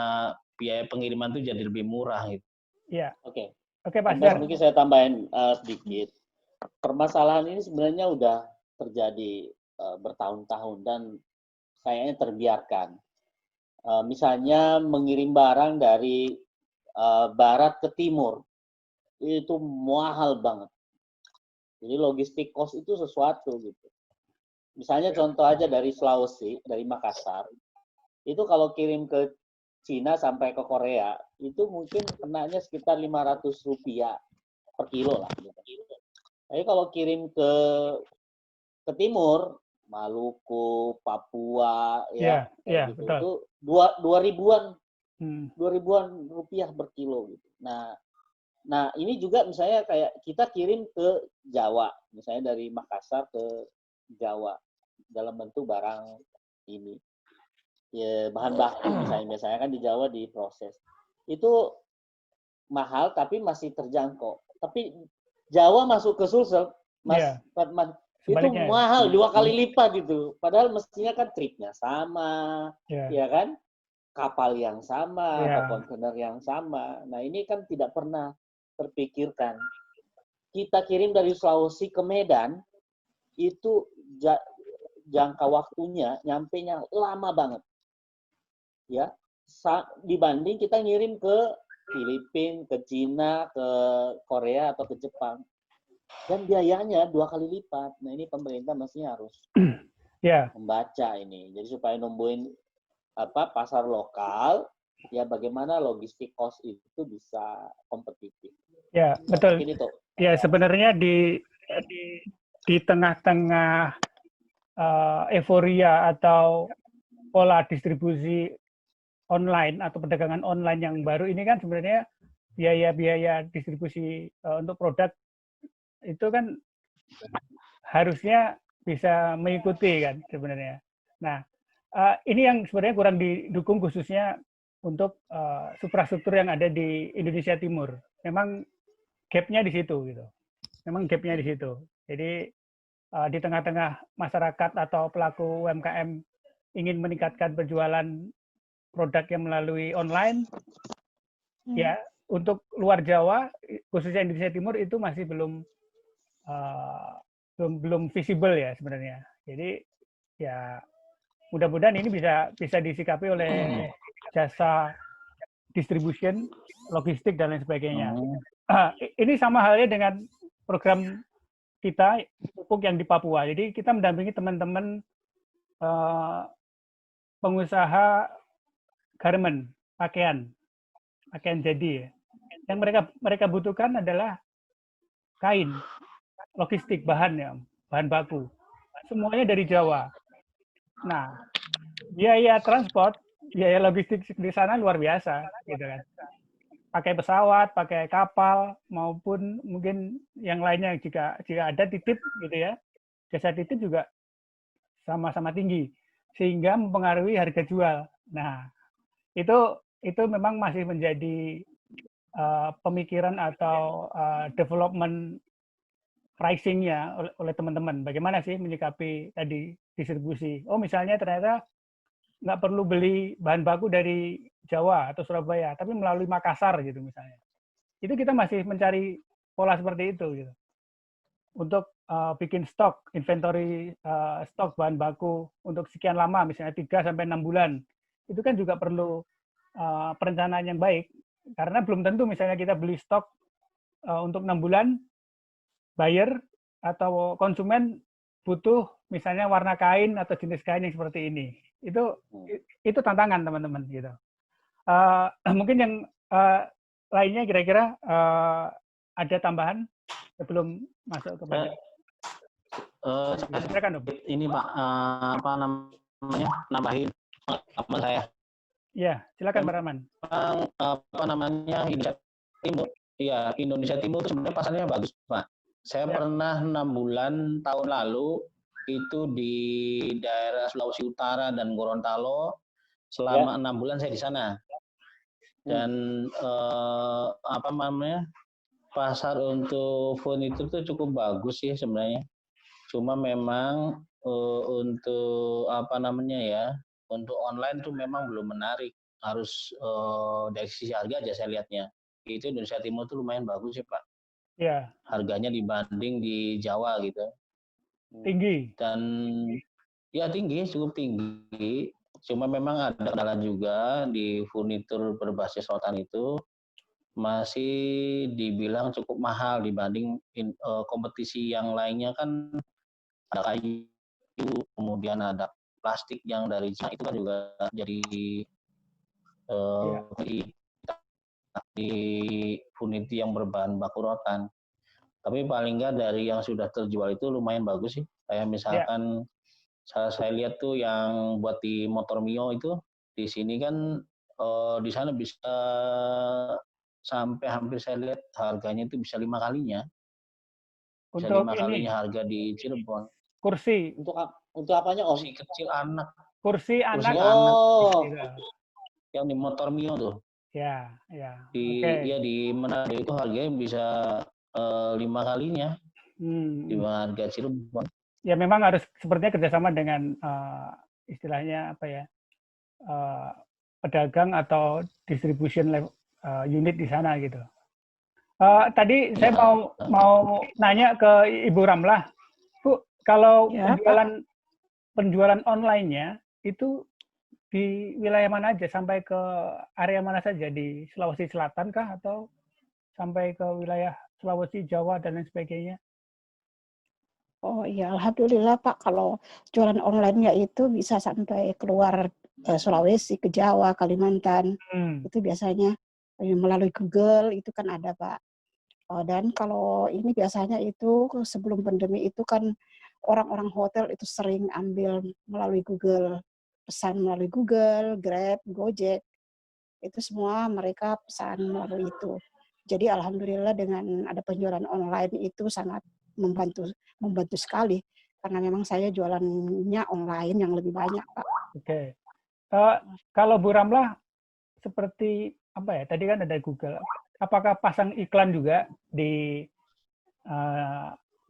biaya pengiriman itu jadi lebih murah gitu. Iya. Oke, Pak Mas, mungkin saya tambahin sedikit. Permasalahan ini sebenarnya udah terjadi bertahun-tahun dan kayaknya terbiarkan. Misalnya mengirim barang dari barat ke timur, itu mahal banget. Jadi logistik cost itu sesuatu gitu. Misalnya contoh aja dari Sulawesi, dari Makassar, itu kalau kirim ke Cina sampai ke Korea, itu mungkin kenanya sekitar Rp500 per kilo lah. Tapi kalau kirim ke timur, Maluku, Papua, gitu, betul. itu 2.000-an, 2.000-an rupiah per kilo gitu. Nah ini juga misalnya kayak kita kirim ke Jawa, misalnya dari Makassar ke Jawa dalam bentuk barang ini, ya bahan baku misalnya kan di Jawa diproses, itu mahal tapi masih terjangkau. Tapi Jawa masuk ke Sulsel, Mas Fatman, itu mahal 2 kali lipat gitu. Padahal mestinya kan tripnya sama, ya kan? Kapal yang sama, atau kontainer yang sama. Nah ini kan tidak pernah terpikirkan. Kita kirim dari Sulawesi ke Medan, itu jangka waktunya, nyampenya lama banget. Ya, dibanding kita ngirim ke Filipina, ke Cina, ke Korea, atau ke Jepang. Dan biayanya 2 kali lipat. Nah ini pemerintah mestinya harus membaca ini. Jadi supaya numbuhin pasar lokal, ya bagaimana logistik cost itu bisa kompetitif. Ya, betul. Ya, sebenarnya di tengah-tengah euforia atau pola distribusi online atau perdagangan online yang baru ini kan sebenarnya biaya distribusi untuk produk itu kan harusnya bisa mengikuti kan sebenarnya. Nah, ini yang sebenarnya kurang didukung khususnya untuk suprastruktur yang ada di Indonesia Timur. Memang gap-nya di situ gitu. Memang gap-nya di situ. Jadi di tengah-tengah masyarakat atau pelaku UMKM ingin meningkatkan penjualan produk yang melalui online, ya untuk luar Jawa, khususnya Indonesia Timur itu masih belum visible ya sebenarnya. Jadi ya mudah-mudahan ini bisa disikapi oleh jasa distribution, logistik dan lain sebagainya. Ini sama halnya dengan program kita pupuk yang di Papua. Jadi kita mendampingi teman-teman pengusaha garment, pakaian jadi. Yang mereka butuhkan adalah kain, logistik, bahan baku. Semuanya dari Jawa. Nah, biaya transport, biaya logistik di sana luar biasa, gitu kan. Pakai pesawat, pakai kapal, maupun mungkin yang lainnya jika ada titip, gitu ya. Jasa titip juga sama-sama tinggi, sehingga mempengaruhi harga jual. Nah, itu memang masih menjadi pemikiran atau development pricing-nya oleh teman-teman. Bagaimana sih menyikapi tadi distribusi? Oh, misalnya ternyata nggak perlu beli bahan baku dari Jawa atau Surabaya, tapi melalui Makassar gitu misalnya. Itu kita masih mencari pola seperti itu gitu. Untuk bikin stok, inventory stok bahan baku untuk sekian lama, misalnya 3-6 bulan. Itu kan juga perlu perencanaan yang baik. Karena belum tentu misalnya kita beli stok untuk 6 bulan, buyer atau konsumen butuh misalnya warna kain atau jenis kain yang seperti ini. Itu tantangan teman-teman gitu. Mungkin yang lainnya kira-kira ada tambahan sebelum masuk kepada silakan, Om. Ini Pak, apa namanya, nambahin apa saya. Ya, silakan Pak Rahman. Apa namanya, Indonesia Timur. Iya, Indonesia Timur itu sebenarnya pasarnya bagus, Pak. Saya pernah 6 bulan tahun lalu itu di daerah Sulawesi Utara dan Gorontalo. Selama 6 bulan saya di sana. Dan apa namanya, pasar untuk furnitur itu cukup bagus sih sebenarnya. Cuma memang untuk apa namanya ya, untuk online tuh memang belum menarik. Harus dari sisi harga aja saya lihatnya. Itu Indonesia Timur tuh lumayan bagus sih Pak. Iya. Harganya dibanding di Jawa gitu. Tinggi. Dan ya tinggi, cukup tinggi. Cuma memang ada kendala juga di furnitur berbasis rotan itu masih dibilang cukup mahal dibanding kompetisi yang lainnya kan ada kayu, kemudian ada plastik yang dari Cina itu kan juga jadi di furnitur yang berbahan baku rotan. Tapi paling nggak dari yang sudah terjual itu lumayan bagus sih. Kayak misalkan saya lihat tuh yang buat di motor Mio itu di sini kan di sana bisa sampai hampir saya lihat harganya itu bisa 5 kalinya. Bisa untuk 5 ini, kalinya harga di Cirebon. Kursi. Untuk apanya Om? Kursi kecil anak. Kursi anak. Yang di motor Mio tuh. Ya, ya. Ya di Manado itu harganya bisa 5 kalinya. Di harga Cirebon. Ya memang harus sepertinya kerjasama dengan istilahnya apa ya, pedagang atau distribution unit di sana gitu. Tadi saya mau nanya ke Ibu Ramlah, Bu, kalau penjualan online-nya itu di wilayah mana aja, sampai ke area mana saja, di Sulawesi Selatan kah atau sampai ke wilayah Sulawesi, Jawa dan lain sebagainya? Oh iya, alhamdulillah Pak, kalau jualan online-nya itu bisa sampai keluar Sulawesi, ke Jawa, Kalimantan. Itu biasanya melalui Google itu kan ada Pak. Dan kalau ini biasanya itu sebelum pandemi itu kan orang-orang hotel itu sering ambil melalui Google, pesan melalui Google, Grab, Gojek. Itu semua mereka pesan melalui itu. Jadi alhamdulillah dengan ada penjualan online itu sangat membantu sekali, karena memang saya jualannya online yang lebih banyak Pak. Oke. Kalau Bu Ramlah seperti apa ya? Tadi kan ada Google. Apakah pasang iklan juga di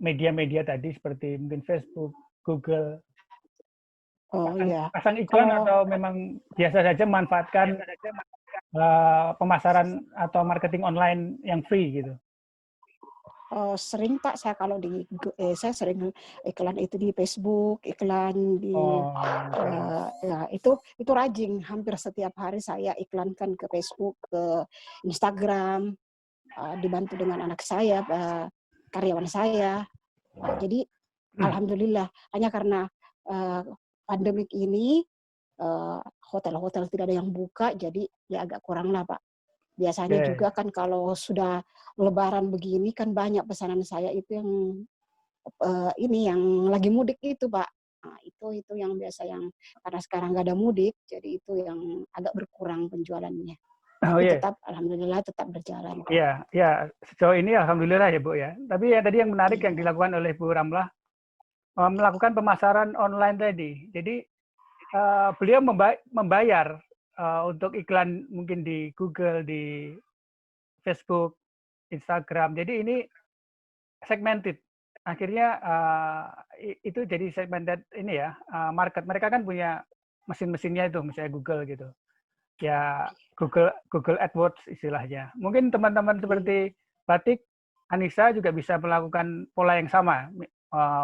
media-media tadi seperti mungkin Facebook, Google? Pasang iklan atau memang biasa saja memanfaatkan pemasaran atau marketing online yang free gitu? Sering Pak, saya kalau saya sering iklan itu di Facebook, iklan di ya itu rajin, hampir setiap hari saya iklankan ke Facebook, ke Instagram, dibantu dengan anak saya, karyawan saya. Jadi alhamdulillah, hanya karena pandemik ini hotel-hotel tidak ada yang buka, jadi ya agak kurang lah Pak. Biasanya juga kan kalau sudah Lebaran begini kan banyak pesanan saya itu yang yang lagi mudik itu Pak. Nah, itu yang biasa karena sekarang nggak ada mudik, jadi itu yang agak berkurang penjualannya. Tapi tetap alhamdulillah tetap berjalan. Iya, ya sejauh ini alhamdulillah ya Bu ya. Tapi ya tadi yang menarik yang dilakukan oleh Bu Ramlah melakukan pemasaran online tadi. Jadi beliau membayar untuk iklan mungkin di Google, di Facebook, Instagram. Jadi ini segmented. Akhirnya itu jadi segmented ini ya, market. Mereka kan punya mesin-mesinnya itu, misalnya Google gitu. Ya Google AdWords istilahnya. Mungkin teman-teman seperti Batik, Anissa juga bisa melakukan pola yang sama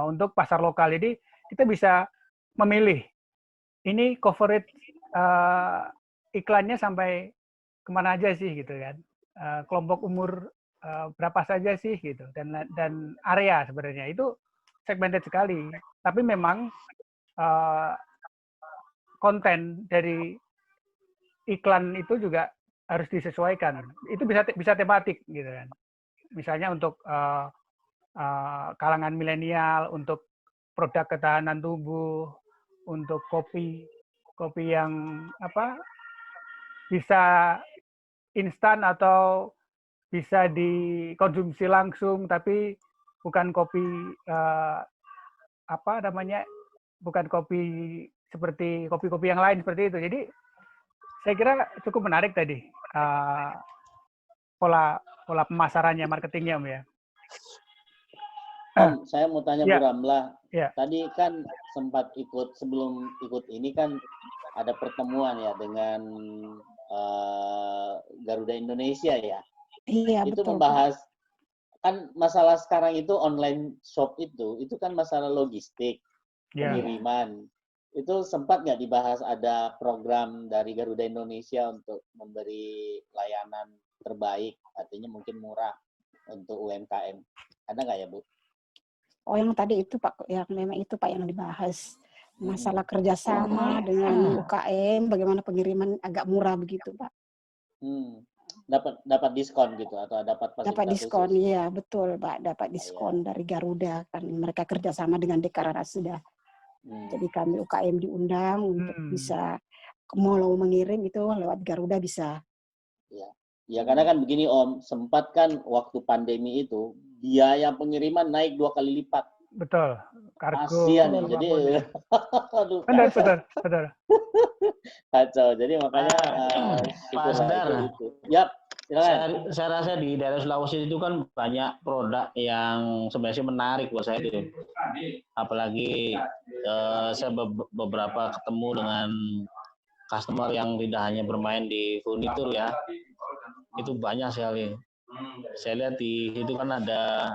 untuk pasar lokal. Jadi kita bisa memilih ini coverage iklannya sampai kemana aja sih gitu kan, kelompok umur berapa saja sih gitu, dan area sebenarnya itu segmented sekali. Tapi memang konten dari iklan itu juga harus disesuaikan. Itu bisa tematik gitu kan. Misalnya untuk kalangan milenial, untuk produk ketahanan tubuh, untuk kopi yang bisa instan atau bisa dikonsumsi langsung, tapi bukan kopi apa namanya, bukan kopi seperti kopi-kopi yang lain seperti itu. Jadi saya kira cukup menarik tadi pola pemasarannya, marketingnya, Om ya. Om, saya mau tanya Ya. Bu Ramlah. Ya. Tadi kan sempat sebelum ikut ini kan ada pertemuan ya dengan Garuda Indonesia ya. Iya, itu betul, membahas kan masalah sekarang itu online shop itu kan masalah logistik, pengiriman. Itu sempat nggak dibahas ada program dari Garuda Indonesia untuk memberi layanan terbaik, artinya mungkin murah untuk UMKM. Ada nggak ya, Bu? Oh, yang tadi itu Pak, yang memang itu Pak yang dibahas. Masalah kerjasama dengan UKM, bagaimana pengiriman agak murah begitu, Pak. Dapat diskon gitu atau dapat fasilitas dapat diskon, khusus? iya betul Pak, dapat diskon dari Garuda kan mereka kerjasama dengan Dekararasida. Jadi kami UKM diundang untuk bisa mau mengirim itu lewat Garuda bisa. Ya karena kan begini Om, sempat kan waktu pandemi itu biaya pengiriman naik 2 kali lipat. Betul. Kargo. Kasian ya, jadi aduh, betul. Kacau. Jadi makanya Pak Sedar. Yap, silakan. Saya rasa di daerah Sulawesi itu kan banyak produk yang sebenarnya menarik buat saya itu. Apalagi saya beberapa ketemu dengan customer yang tidak hanya bermain di furnitur ya. Itu banyak sekali. Saya lihat di situ kan ada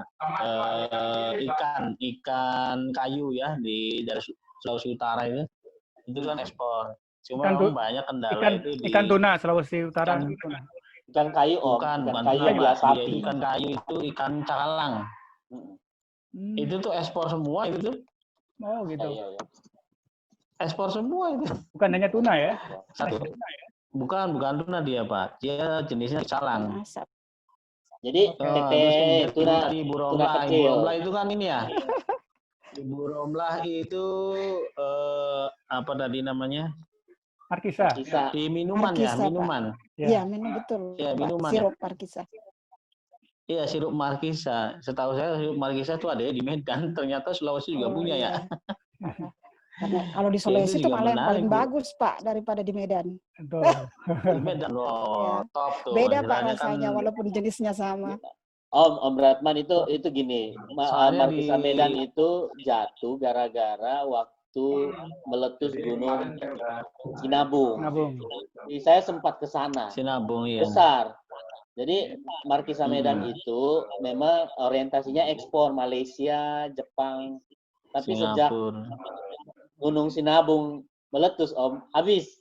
ikan kayu ya di daerah Sulawesi Utara itu kan ekspor. Cuma memang banyak kendala ikan tuna Sulawesi Utara. Ikan kayu Om, bukan kayu biasa. Ikan kayu itu ikan cakalang. Itu tuh ekspor semua itu tuh. Oh gitu. Iya. Ekspor semua itu. Bukan hanya tuna ya? Satu. Bukan tuna dia Pak. Dia jenisnya cakalang. Jadi tuna Ibu Romlah itu kan ini ya. Ibu Romlah itu apa tadi namanya? Markisa. Di minuman ya, minuman. Iya, minum betul. Ya, minuman. Sirup Markisa. Iya, sirup Markisa. Setahu saya sirup Markisa itu ada di Medan. Ternyata Sulawesi juga punya ya. Karena kalau di Sulawesi itu malah yang paling bagus Pak daripada di Medan. Di Medan top tuh. Beda Pak rasanya walaupun jenisnya sama. Om Ratman itu gini, Markisa Medan itu jatuh gara-gara waktu meletus gunung Sinabung. Jadi saya sempat ke sana. Sinabung iya. Besar. Jadi Markisa Medan itu memang orientasinya ekspor Malaysia, Jepang. Tapi sejak Gunung Sinabung meletus Om, habis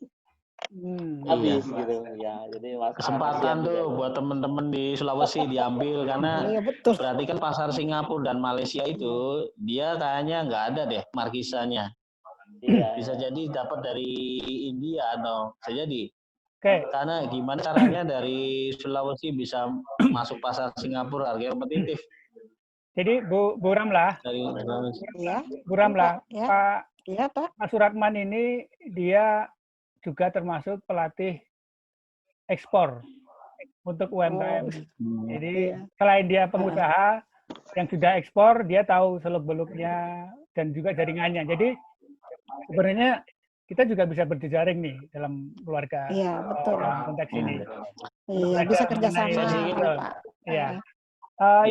gitu ya. Jadi kesempatan tuh buat teman-teman di Sulawesi diambil karena berarti kan pasar Singapura dan Malaysia itu dia kayaknya nggak ada deh markisanya. Iya. Bisa jadi dapat dari India atau bisa jadi. Karena gimana caranya dari Sulawesi bisa masuk pasar Singapura harga kompetitif. Jadi Bu Ramlah, Bu Ramlah, Pak Suratman ini dia juga termasuk pelatih ekspor untuk UMKM. Jadi selain dia pengusaha yang sudah ekspor, dia tahu seluk-beluknya dan juga jaringannya. Jadi sebenarnya kita juga bisa berjejaring nih dalam keluarga. Iya, betul. Dalam konteks ini. Iya, bisa kerjasama. Pak. Iya. Kalau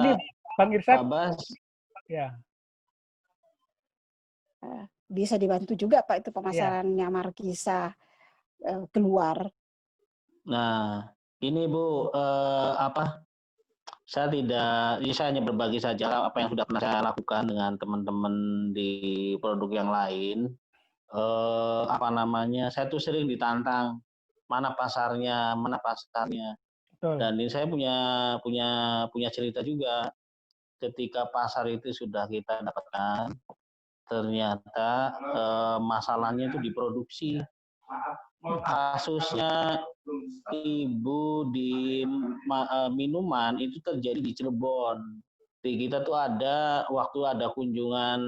ini Bang Irsyad, ya. Bisa dibantu juga Pak itu pemasarannya Markisa keluar. Nah, ini Bu saya hanya berbagi saja apa yang sudah pernah saya lakukan dengan teman-teman di produk yang lain. Saya tuh sering ditantang mana pasarnya. Dan ini saya punya cerita juga. Ketika pasar itu sudah kita dapatkan, ternyata masalahnya itu diproduksi. Kasusnya ibu di minuman itu terjadi di Cirebon. Di kita tuh waktu ada kunjungan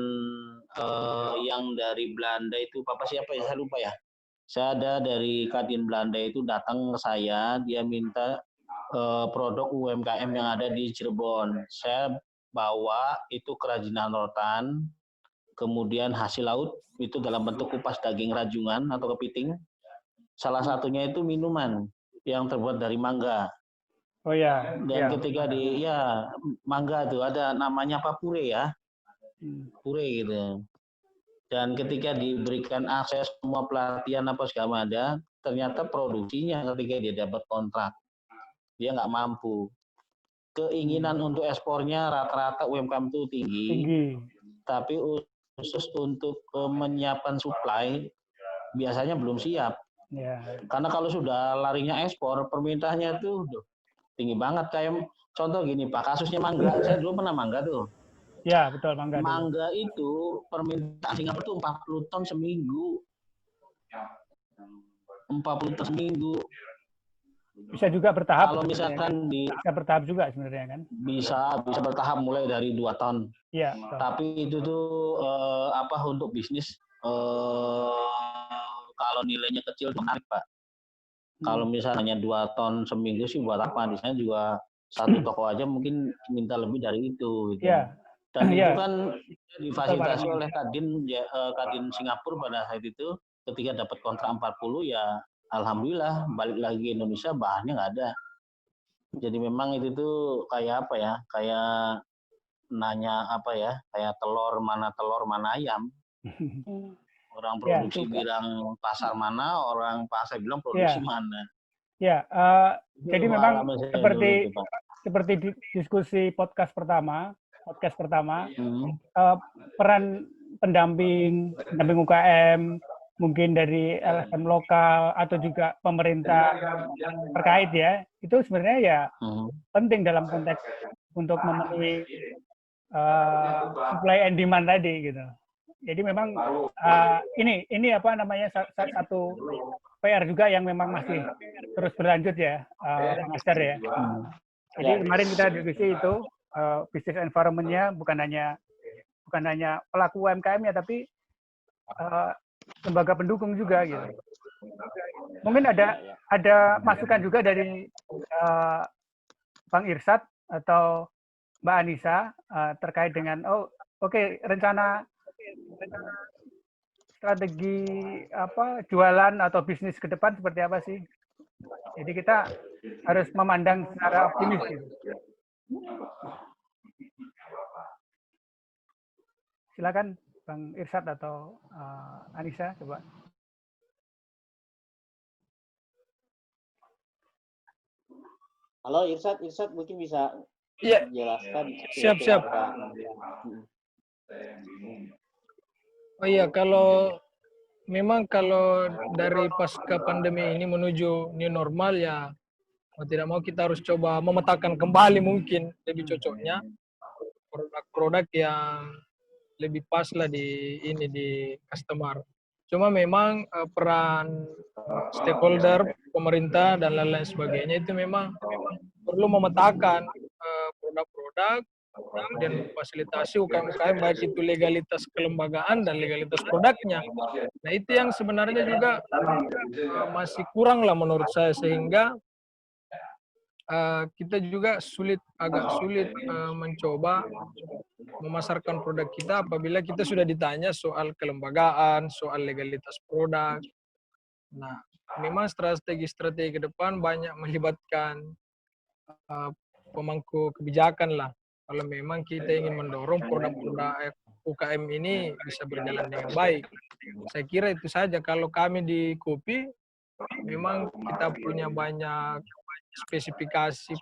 yang dari Belanda itu, siapa ya? Saya lupa ya. Saya ada dari Kadin Belanda itu datang ke saya, dia minta produk UMKM yang ada di Cirebon. Saya bahwa itu kerajinan rotan, kemudian hasil laut itu dalam bentuk kupas daging rajungan atau kepiting. Salah satunya itu minuman yang terbuat dari mangga. Oh ya. Dan ketika mangga itu ada namanya apa, pure ya, pure gitu. Dan ketika diberikan akses semua pelatihan apa segala ada, ternyata produksinya ketika dia dapat kontrak dia nggak mampu. Keinginan untuk ekspornya rata-rata UMKM itu tinggi. Tapi khusus untuk menyiapkan supply biasanya belum siap. Karena kalau sudah larinya ekspor, permintaannya itu tinggi banget. Kayak contoh gini Pak, kasusnya mangga. Saya dulu pernah mangga tuh. Ya, betul, mangga. Mangga itu permintaan Singapura itu 40 ton seminggu. 40 ton seminggu. Bisa juga bertahap. Kalau misalkan bisa bertahap juga sebenarnya kan? Bisa bertahap mulai dari 2 ton. Iya. Tapi itu tuh untuk bisnis kalau nilainya kecil menarik Pak. Kalau misalnya 2 ton seminggu sih buat apa? Di sana juga satu toko aja mungkin minta lebih dari itu. Gitu. Iya. Dan itu kan difasilitasi oleh Kadin Singapura pada saat itu ketika dapat kontrak 40 ya alhamdulillah balik lagi ke Indonesia bahannya nggak ada. Jadi memang itu tuh kayak apa ya? Kayak nanya apa ya? Kayak telur mana ayam. Orang produksi bilang pasar mana, orang pasar bilang produksi mana. Ya, jadi memang seperti diskusi podcast pertama, peran pendamping UKM, mungkin dari LSM lokal atau juga pemerintah terkait ya, itu sebenarnya ya penting dalam konteks untuk memenuhi supply and demand tadi gitu. Jadi memang ini apa namanya satu PR juga yang memang masih terus berlanjut ya, Master ya. Jadi kemarin kita diskusi itu business environment-nya bukan hanya pelaku UMKM-nya tapi lembaga pendukung juga gitu. Mungkin ada masukan juga dari Bang Irsyad atau Mbak Anissa terkait dengan rencana strategi jualan atau bisnis ke depan seperti apa sih? Jadi kita harus memandang secara optimis gitu. Silakan Bang Irsyad atau Anissa coba. Halo Irsyad mungkin bisa jelaskan. Siap. Oh iya, kalau dari pasca pandemi ini menuju new normal ya mau tidak mau kita harus coba memetakan kembali mungkin lebih cocoknya produk-produk yang lebih pas lah di customer. Cuma memang peran stakeholder, pemerintah dan lain-lain sebagainya itu memang perlu memetakan produk-produk dan fasilitasi UKM baik itu legalitas kelembagaan dan legalitas produknya. Nah itu yang sebenarnya juga masih kurang lah menurut saya sehingga kita juga agak sulit mencoba memasarkan produk kita apabila kita sudah ditanya soal kelembagaan, soal legalitas produk. Nah, memang strategi-strategi ke depan banyak melibatkan pemangku kebijakan lah. Kalau memang kita ingin mendorong produk-produk UKM ini bisa berjalan dengan baik. Saya kira itu saja. Kalau kami di Kopi, memang kita punya banyak spesifikasi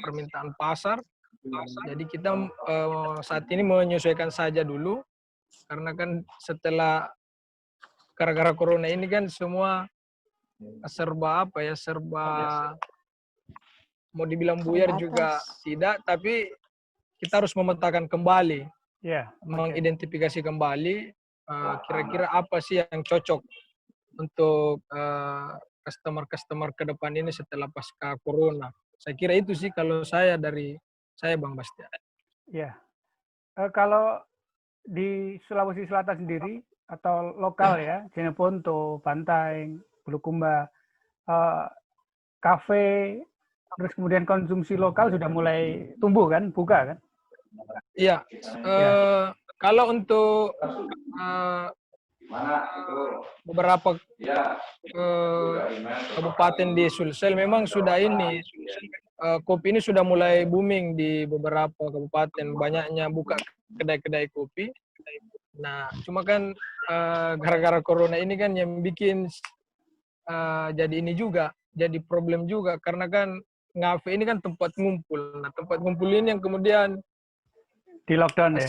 permintaan pasar. Jadi kita saat ini menyesuaikan saja dulu. Karena kan setelah gara-gara corona ini kan semua serba mau dibilang buyar juga tidak, tapi kita harus memetakan kembali, mengidentifikasi kembali kira-kira apa sih yang cocok untuk customer ke depan ini setelah pasca corona. Saya kira itu sih kalau dari saya Bang Bastian. Ya, kalau di Sulawesi Selatan sendiri atau lokal ya, Jeneponto, Bantaeng, Bulukumba, kafe, terus kemudian konsumsi lokal sudah mulai tumbuh kan, buka kan? Iya, kalau untuk beberapa kabupaten di Sulsel memang sudah ini, kopi ini sudah mulai booming di beberapa kabupaten, banyaknya buka kedai-kedai kopi. Nah, cuma kan gara-gara corona ini kan yang bikin jadi ini juga, jadi problem juga, karena kan ngafe ini kan tempat ngumpul. Nah, tempat ngumpul ini yang kemudian di lockdown ya?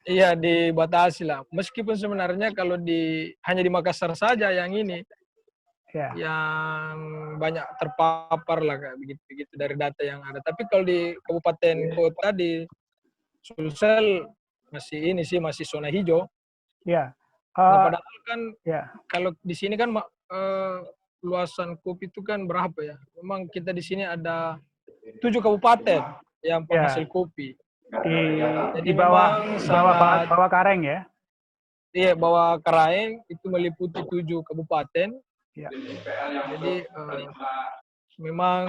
Iya, dibatasi lah. Meskipun sebenarnya kalau hanya di Makassar saja yang ini, yang banyak terpapar lah kayak begitu dari data yang ada. Tapi kalau di kabupaten kota di Sulsel masih zona hijau. Ya. Nah, padahal kan kalau di sini kan luasan kopi itu kan berapa ya? Memang kita di sini ada 7 kabupaten yang penghasil kopi. Di bawah Kareng ya? Iya, bawah Kareng itu meliputi 7 kabupaten. Ya. Jadi memang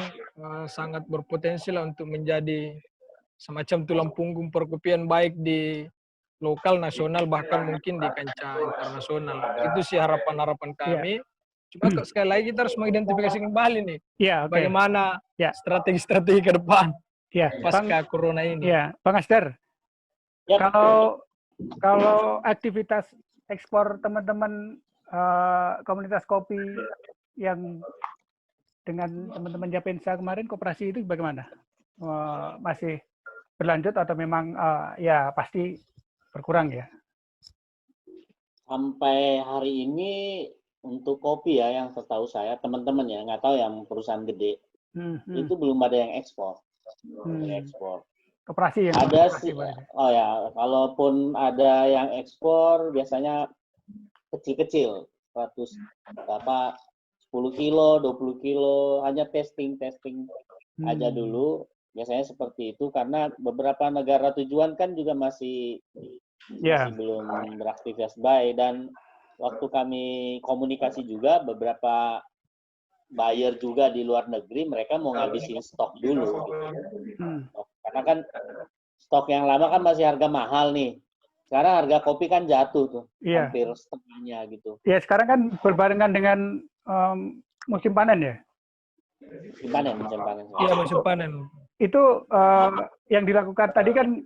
sangat berpotensi lah untuk menjadi semacam tulang punggung perkopian baik di lokal, nasional, bahkan mungkin di kancah internasional. Itu sih harapan-harapan kami. Cuma sekali lagi kita harus mengidentifikasi kembali nih, bagaimana strategi-strategi ke depan pasca corona ini. Ya, Bang Asdar. Kalau aktivitas ekspor teman-teman komunitas kopi yang dengan teman-teman Japensa kemarin, koperasi itu bagaimana? Masih berlanjut atau memang ya pasti berkurang ya? Sampai hari ini untuk kopi ya, yang setahu saya teman-teman ya, nggak tahu yang perusahaan gede itu belum ada yang ekspor. Ekspor. Koperasi yang ada sih. Oh ya, kalaupun ada yang ekspor biasanya kecil-kecil, 10 kilo, 20 kilo, hanya testing aja dulu. Biasanya seperti itu karena beberapa negara tujuan kan juga masih belum beraktivitas baik. Dan waktu kami komunikasi juga, beberapa buyer juga di luar negeri, mereka mau ngabisin stok dulu gitu. Karena kan stok yang lama kan masih harga mahal nih. Sekarang harga kopi kan jatuh tuh, hampir setengahnya gitu. Iya, sekarang kan berbarengan dengan musim panen ya? Musim panen. Iya, musim panen. Itu yang dilakukan tadi kan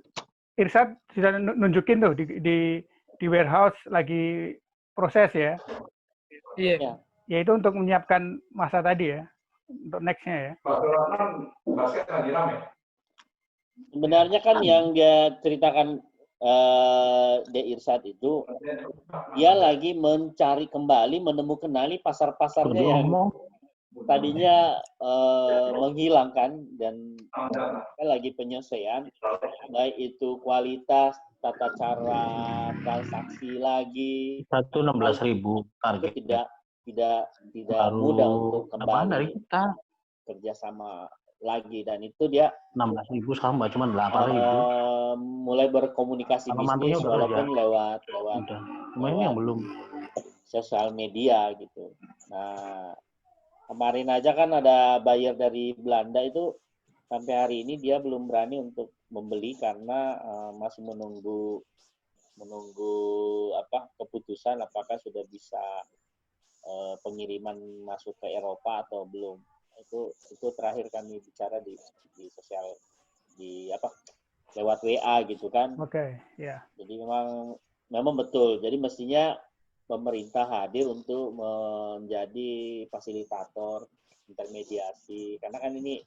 Irsyad sudah nunjukin tuh di warehouse lagi proses ya? Iya. Yaitu untuk menyiapkan masa tadi ya, untuk next-nya ya. Sebenarnya kan yang dia ceritakan De Irsyad itu, dia lagi mencari kembali, menemukan pasar-pasarnya yang tadinya menghilangkan, dan lagi penyelesaian, baik itu kualitas, tata cara transaksi lagi. 116.000 target. Tidak mudah untuk kembali kerjasama lagi, dan itu dia 16.000 sama cuma 8.000. mulai berkomunikasi bisnis walaupun lewat yang belum sosial media gitu. Nah, kemarin aja kan ada buyer dari Belanda itu sampai hari ini dia belum berani untuk membeli karena masih menunggu keputusan apakah sudah bisa pengiriman masuk ke Eropa atau belum. Itu terakhir kami bicara di sosial, lewat WA gitu kan. Jadi memang betul. Jadi mestinya pemerintah hadir untuk menjadi fasilitator, intermediasi, karena kan ini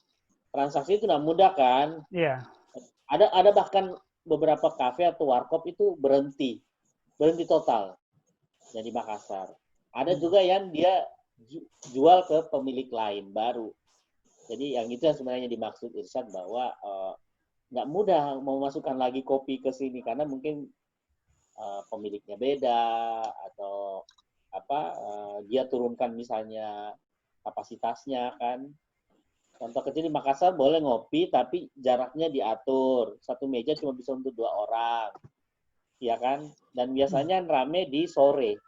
transaksi itu tidak mudah kan. Ada bahkan beberapa kafe atau warkop itu berhenti total jadi Makassar. Ada juga yang dia jual ke pemilik lain baru. Jadi yang itu yang sebenarnya dimaksud Irsyad, bahwa nggak mudah memasukkan lagi kopi ke sini karena mungkin pemiliknya beda atau dia turunkan misalnya kapasitasnya kan. Contoh kecil di Makassar boleh ngopi tapi jaraknya diatur, satu meja cuma bisa untuk 2 orang, ya kan? Dan biasanya rame di sore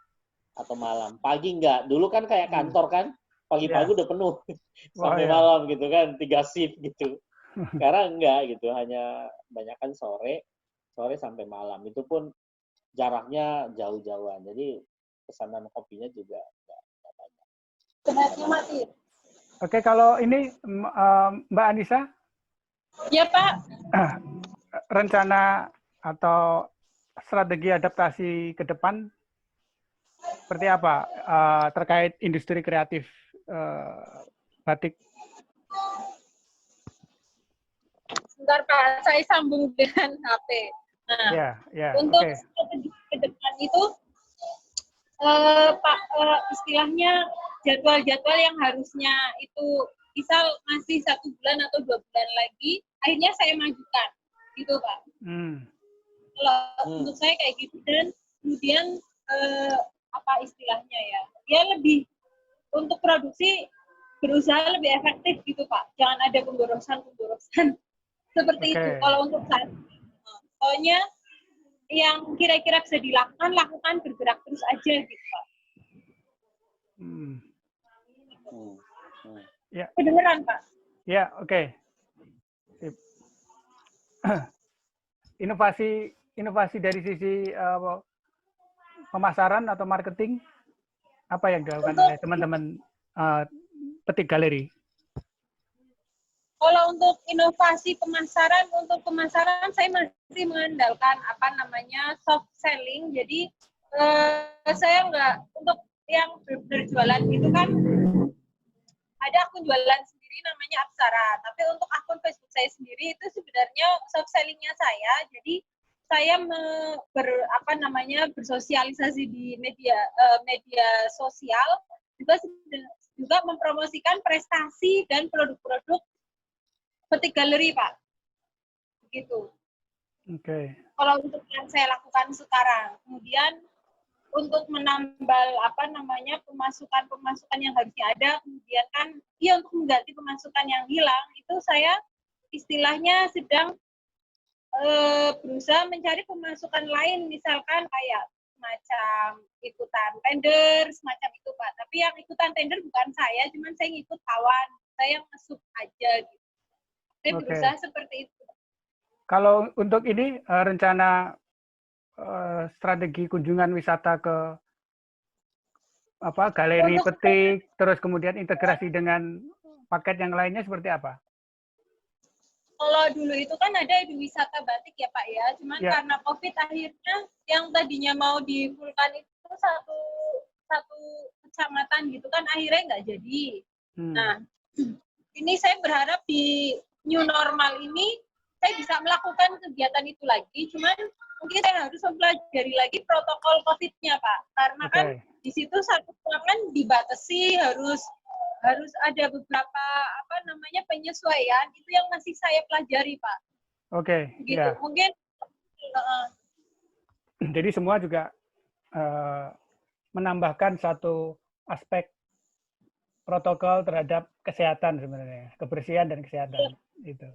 atau malam. Pagi enggak. Dulu kan kayak kantor kan, pagi-pagi udah penuh sampai malam gitu kan, 3 shift gitu. Sekarang enggak gitu, hanya banyakkan sore sampai malam. Itu pun jaraknya jauh-jauhan. Jadi pesanan kopinya juga enggak banyak. Oke, kalau ini Mbak Anissa? Ya Pak. Rencana atau strategi adaptasi ke depan seperti apa terkait industri kreatif batik? Sebentar Pak, saya sambung dengan HP. Nah, untuk strategi ke depan itu, Pak, istilahnya jadwal-jadwal yang harusnya itu misal masih 1 bulan atau 2 bulan lagi, akhirnya saya majukan, gitu Pak. Kalau untuk saya kayak gitu, dan kemudian apa istilahnya ya, dia lebih untuk produksi berusaha lebih efektif gitu Pak, jangan ada pemborosan seperti itu. Kalau untuk saat ini, pokoknya yang kira-kira bisa lakukan, bergerak terus aja gitu Pak. Ya. Kedengeran Pak? Ya, oke. Inovasi dari sisi pemasaran atau marketing, apa yang dilakukan oleh teman-teman Petik Galeri? Kalau untuk inovasi pemasaran, saya masih mengandalkan soft selling. Jadi saya nggak, untuk yang berjualan itu kan ada akun jualan sendiri namanya Apsara. Tapi untuk akun Facebook saya sendiri itu sebenarnya soft sellingnya saya. Jadi saya bersosialisasi di media sosial, juga mempromosikan prestasi dan produk-produk Petik Galeri, Pak. Begitu. Oke. Kalau untuk yang saya lakukan sekarang, kemudian untuk menambah pemasukan yang harusnya ada, kemudian kan untuk mengganti pemasukan yang hilang, itu saya istilahnya sedang berusaha mencari pemasukan lain, misalkan kayak semacam ikutan tender, semacam itu Pak. Tapi yang ikutan tender bukan saya, cuman saya ngikut kawan, saya masuk aja gitu. Saya berusaha seperti itu. Kalau untuk ini rencana strategi kunjungan wisata ke galeri petik, terus kemudian integrasi dengan paket yang lainnya seperti apa? Kalau dulu itu kan ada di wisata batik ya Pak ya, cuman karena COVID akhirnya yang tadinya mau di Vulkan itu satu kecamatan gitu kan akhirnya nggak jadi. Nah, ini saya berharap di new normal ini saya bisa melakukan kegiatan itu lagi, cuman mungkin saya harus mempelajari lagi protokol COVID-nya Pak, karena kan di situ satu ruangan dibatasi, harus ada beberapa penyesuaian, itu yang masih saya pelajari Pak. Gitu. Ya. Mungkin jadi semua juga menambahkan satu aspek protokol terhadap kesehatan sebenarnya, kebersihan dan kesehatan itu.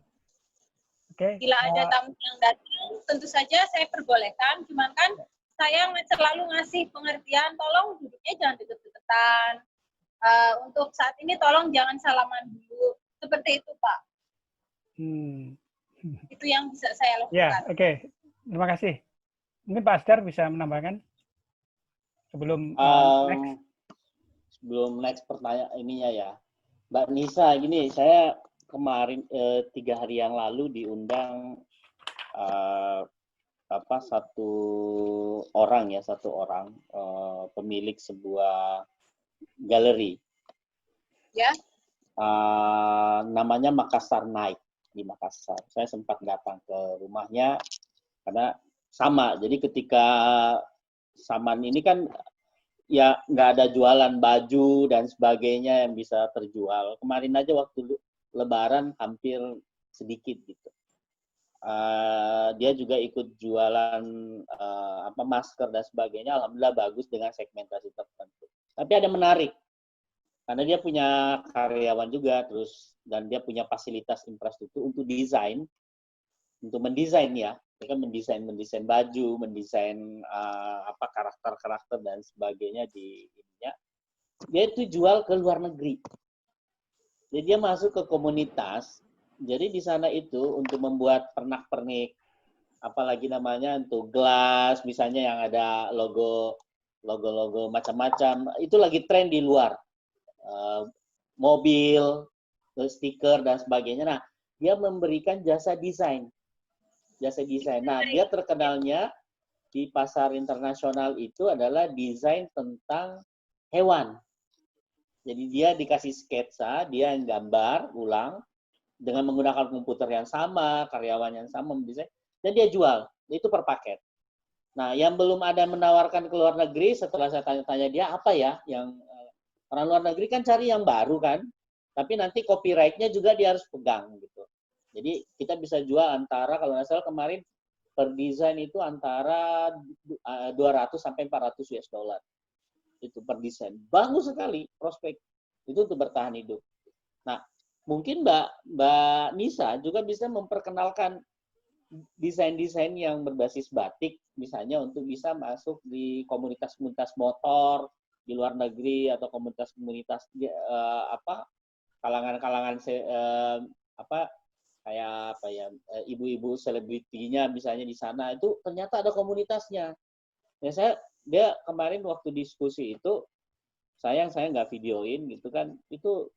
Bila ada tamu yang datang, tentu saja saya perbolehkan, cuman kan saya selalu ngasih pengertian, tolong duduknya jangan deket-deketan. Untuk saat ini tolong jangan salaman dulu. Seperti itu, Pak. Itu yang bisa saya lakukan. Ya, oke. Terima kasih. Mungkin Pak Asdar bisa menambahkan sebelum next. Sebelum next pertanyaan ininya ya. Mbak Nisa, gini, saya kemarin 3 hari yang lalu diundang satu orang pemilik sebuah galeri. Ya. Namanya Makassar Night di Makassar. Saya sempat datang ke rumahnya karena sama. Jadi ketika Saman ini kan ya nggak ada jualan baju dan sebagainya yang bisa terjual. Kemarin aja waktu Lebaran hampir sedikit gitu. Dia juga ikut jualan masker dan sebagainya. Alhamdulillah bagus dengan segmentasi tertentu. Tapi ada menarik karena dia punya karyawan juga dan dia punya fasilitas infrastruktur untuk mendesain ya. Dia kan mendesain baju, mendesain karakter dan sebagainya di ininya. Dia itu jual ke luar negeri. Jadi dia masuk ke komunitas Jadi di sana itu untuk membuat pernak-pernik, apalagi namanya untuk gelas, misalnya yang ada logo macam-macam, itu lagi tren di luar. Mobil, stiker dan sebagainya. Nah, dia memberikan jasa desain. Nah, dia terkenalnya di pasar internasional itu adalah desain tentang hewan. Jadi dia dikasih sketsa, dia yang gambar ulang dengan menggunakan komputer yang sama, karyawan yang sama mendesain, dan dia jual. Itu per paket. Nah, yang belum ada menawarkan ke luar negeri, setelah saya tanya-tanya dia, apa ya? Yang orang luar negeri kan cari yang baru kan, tapi nanti copyright-nya juga dia harus pegang gitu. Jadi kita bisa jual antara, kalau nggak salah kemarin, per desain itu antara 200 sampai 400 US dollar. Itu per desain. Bagus sekali prospek. Itu untuk bertahan hidup. Nah, mungkin Mbak Nisa juga bisa memperkenalkan desain-desain yang berbasis batik, misalnya untuk bisa masuk di komunitas-komunitas motor di luar negeri atau komunitas-komunitas kalangan-kalangan ibu-ibu selebritinya misalnya di sana, itu ternyata ada komunitasnya. Ya dia kemarin waktu diskusi itu, saya nggak videoin gitu kan, itu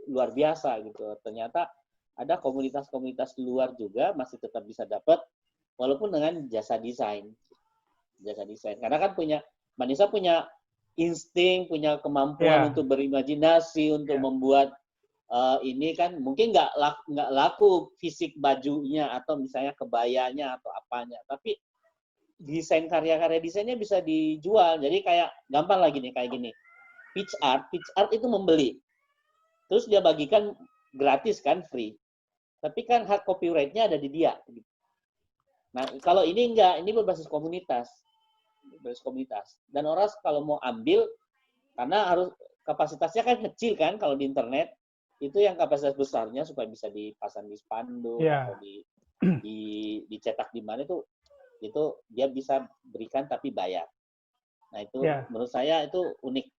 luar biasa gitu. Ternyata ada komunitas-komunitas luar juga masih tetap bisa dapat, walaupun dengan jasa desain. Karena kan Manisa punya insting, punya kemampuan untuk berimajinasi, untuk membuat ini kan mungkin nggak laku fisik bajunya atau misalnya kebayanya atau apanya, tapi desain karya-karya desainnya bisa dijual. Jadi kayak gampang lagi nih, kayak gini, pitch art itu membeli, terus dia bagikan gratis kan, free, tapi kan hak copyright-nya ada di dia. Nah kalau ini enggak, ini berbasis komunitas, dan orang kalau mau ambil, karena harus kapasitasnya kan kecil kan, kalau di internet itu yang kapasitas besarnya supaya bisa dipasang di spanduk atau dicetak di mana, itu dia bisa berikan tapi bayar. Nah itu menurut saya itu unik.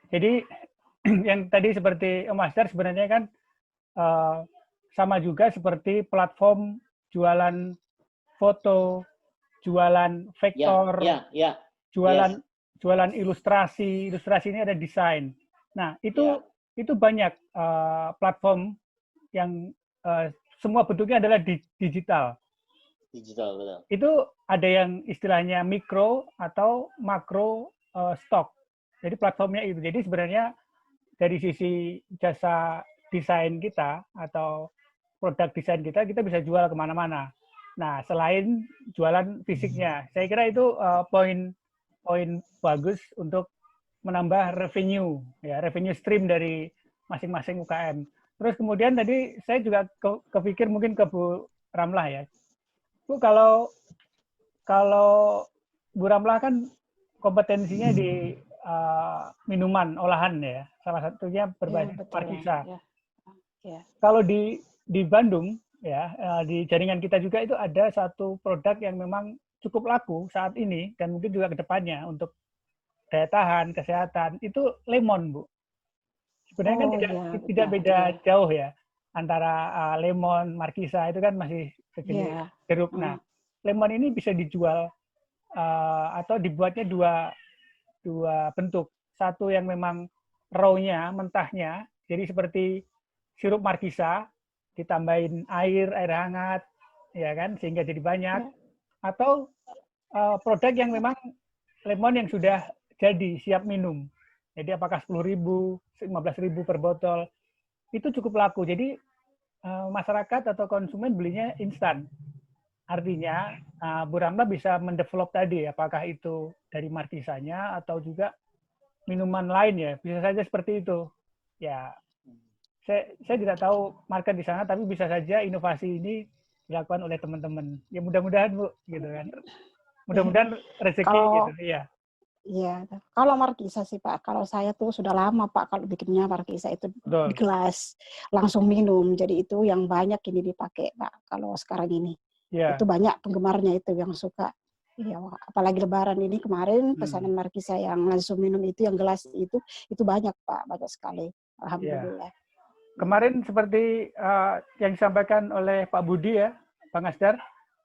Jadi yang tadi seperti Om Asdar sebenarnya kan sama juga seperti platform jualan foto, jualan vektor, jualan ilustrasi ini ada desain. Nah itu banyak platform yang semua bentuknya adalah digital, betul. Itu ada yang istilahnya mikro atau makro stock. Jadi platformnya itu. Jadi sebenarnya dari sisi jasa desain kita atau produk desain kita bisa jual kemana-mana. Nah, selain jualan fisiknya, saya kira itu poin bagus untuk menambah revenue stream dari masing-masing UKM. Terus kemudian tadi saya juga kepikir mungkin ke Bu Ramlah ya. Bu, kalau Bu Ramlah kan kompetensinya di minuman olahan ya, salah satunya berbasis Markisa. Kalau di Bandung ya, di jaringan kita juga itu ada satu produk yang memang cukup laku saat ini dan mungkin juga ke depannya untuk daya tahan, kesehatan, itu lemon, Bu. Sebenarnya kan tidak beda jauh ya antara lemon, Markisa itu kan masih sejenis jeruk. Nah, lemon ini bisa dijual atau dibuatnya dua bentuk. Satu yang memang raw-nya, mentahnya, jadi seperti sirup Markisa, ditambahin air hangat, ya kan, sehingga jadi banyak. Atau produk yang memang lemon yang sudah jadi siap minum. Jadi apakah 10.000, 15.000 per botol, itu cukup laku. Jadi masyarakat atau konsumen belinya instan. Artinya Bu Ramlah bisa mendevelop tadi, apakah itu dari Markisanya atau juga minuman lain ya, bisa saja seperti itu. Ya, saya tidak tahu market di sana, tapi bisa saja inovasi ini dilakukan oleh teman-teman. Ya mudah-mudahan Bu, gitu kan. Mudah-mudahan rezeki gitu, iya. Iya, kalau Markisa sih Pak, kalau saya tuh sudah lama Pak kalau bikinnya Markisa itu di gelas langsung minum, jadi itu yang banyak ini dipakai Pak. Kalau sekarang ini itu banyak penggemarnya itu yang suka. Iya, apalagi Lebaran ini kemarin pesanan Markisa yang langsung minum itu yang gelas itu banyak Pak, banyak sekali. Alhamdulillah. kemarin seperti yang disampaikan oleh Pak Budi ya, Bang Asdar,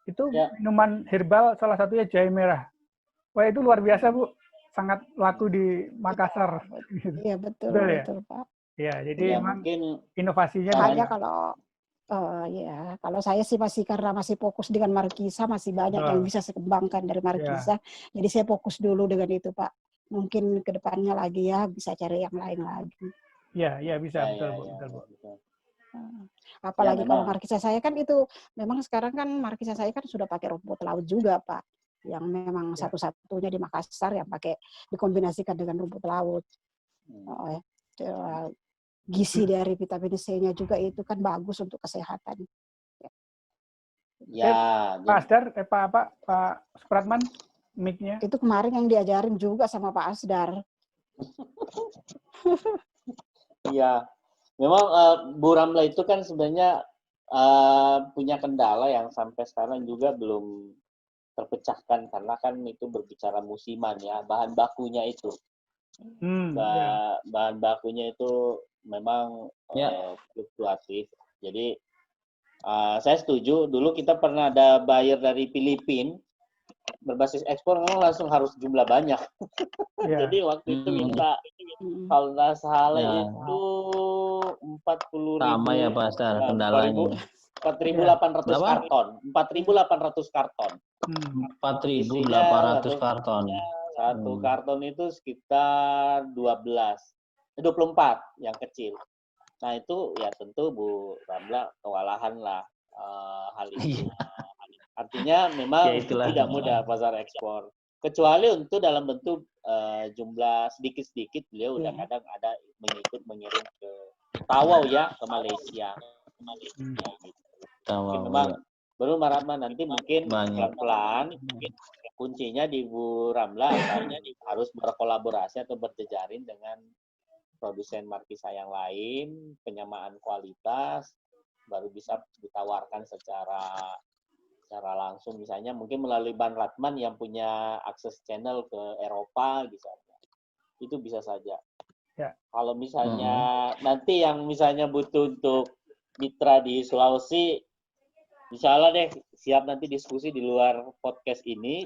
itu minuman herbal salah satunya jahe merah. Wah itu luar biasa Bu, sangat laku di Makassar. Iya betul, betul ya? Pak. Ya, jadi memang inovasinya hanya kalau ya kalau saya sih masih karena masih fokus dengan Markisa, masih banyak yang bisa saya kembangkan dari Markisa. Jadi saya fokus dulu dengan itu Pak. Mungkin kedepannya lagi ya bisa cari yang lain lagi. Ya bisa betul Bu. Apalagi kalau Markisa saya kan itu memang sekarang kan Markisa saya kan sudah pakai rumput laut juga Pak, yang memang satu-satunya di Makassar yang pakai dikombinasikan dengan rumput laut. Gizi dari vitamin C-nya juga itu kan bagus untuk kesehatan. Ya. Pak Asdar, Pak Supratman, mic-nya. Itu kemarin yang diajarin juga sama Pak Asdar. Iya. Memang Bu Ramla itu kan sebenarnya punya kendala yang sampai sekarang juga belum terpecahkan karena kan itu berbicara musiman ya, bahan bakunya itu. Bahan bakunya itu memang fluktuatif. Jadi saya setuju. Dulu kita pernah ada buyer dari Filipina berbasis ekspor, memang langsung harus jumlah banyak. Jadi waktu itu minta kalau nggak salah itu 40.000. Sama ya Pak Asdar kendalanya. 4.800 karton. 4.800 karton. 4.800 karton. Satu karton itu sekitar 24 yang kecil. Nah itu ya tentu Bu Ramla kewalahan lah hal itu. Artinya memang tidak mudah pasar ekspor. Kecuali untuk dalam bentuk jumlah sedikit-sedikit, beliau udah kadang ada mengirim ke Tawau ya, ke Malaysia. Memang baru Ramla nanti mungkin pelan-pelan kuncinya di Bu Ramla harus berkolaborasi atau berjejaring dengan produsen Markisa yang lain, penyamaan kualitas baru bisa ditawarkan secara langsung, misalnya mungkin melalui Ban Ratman yang punya akses channel ke Eropa misalnya. Itu bisa saja. Kalau misalnya nanti yang misalnya butuh untuk mitra di Sulawesi, insya Allah deh siap nanti diskusi di luar podcast ini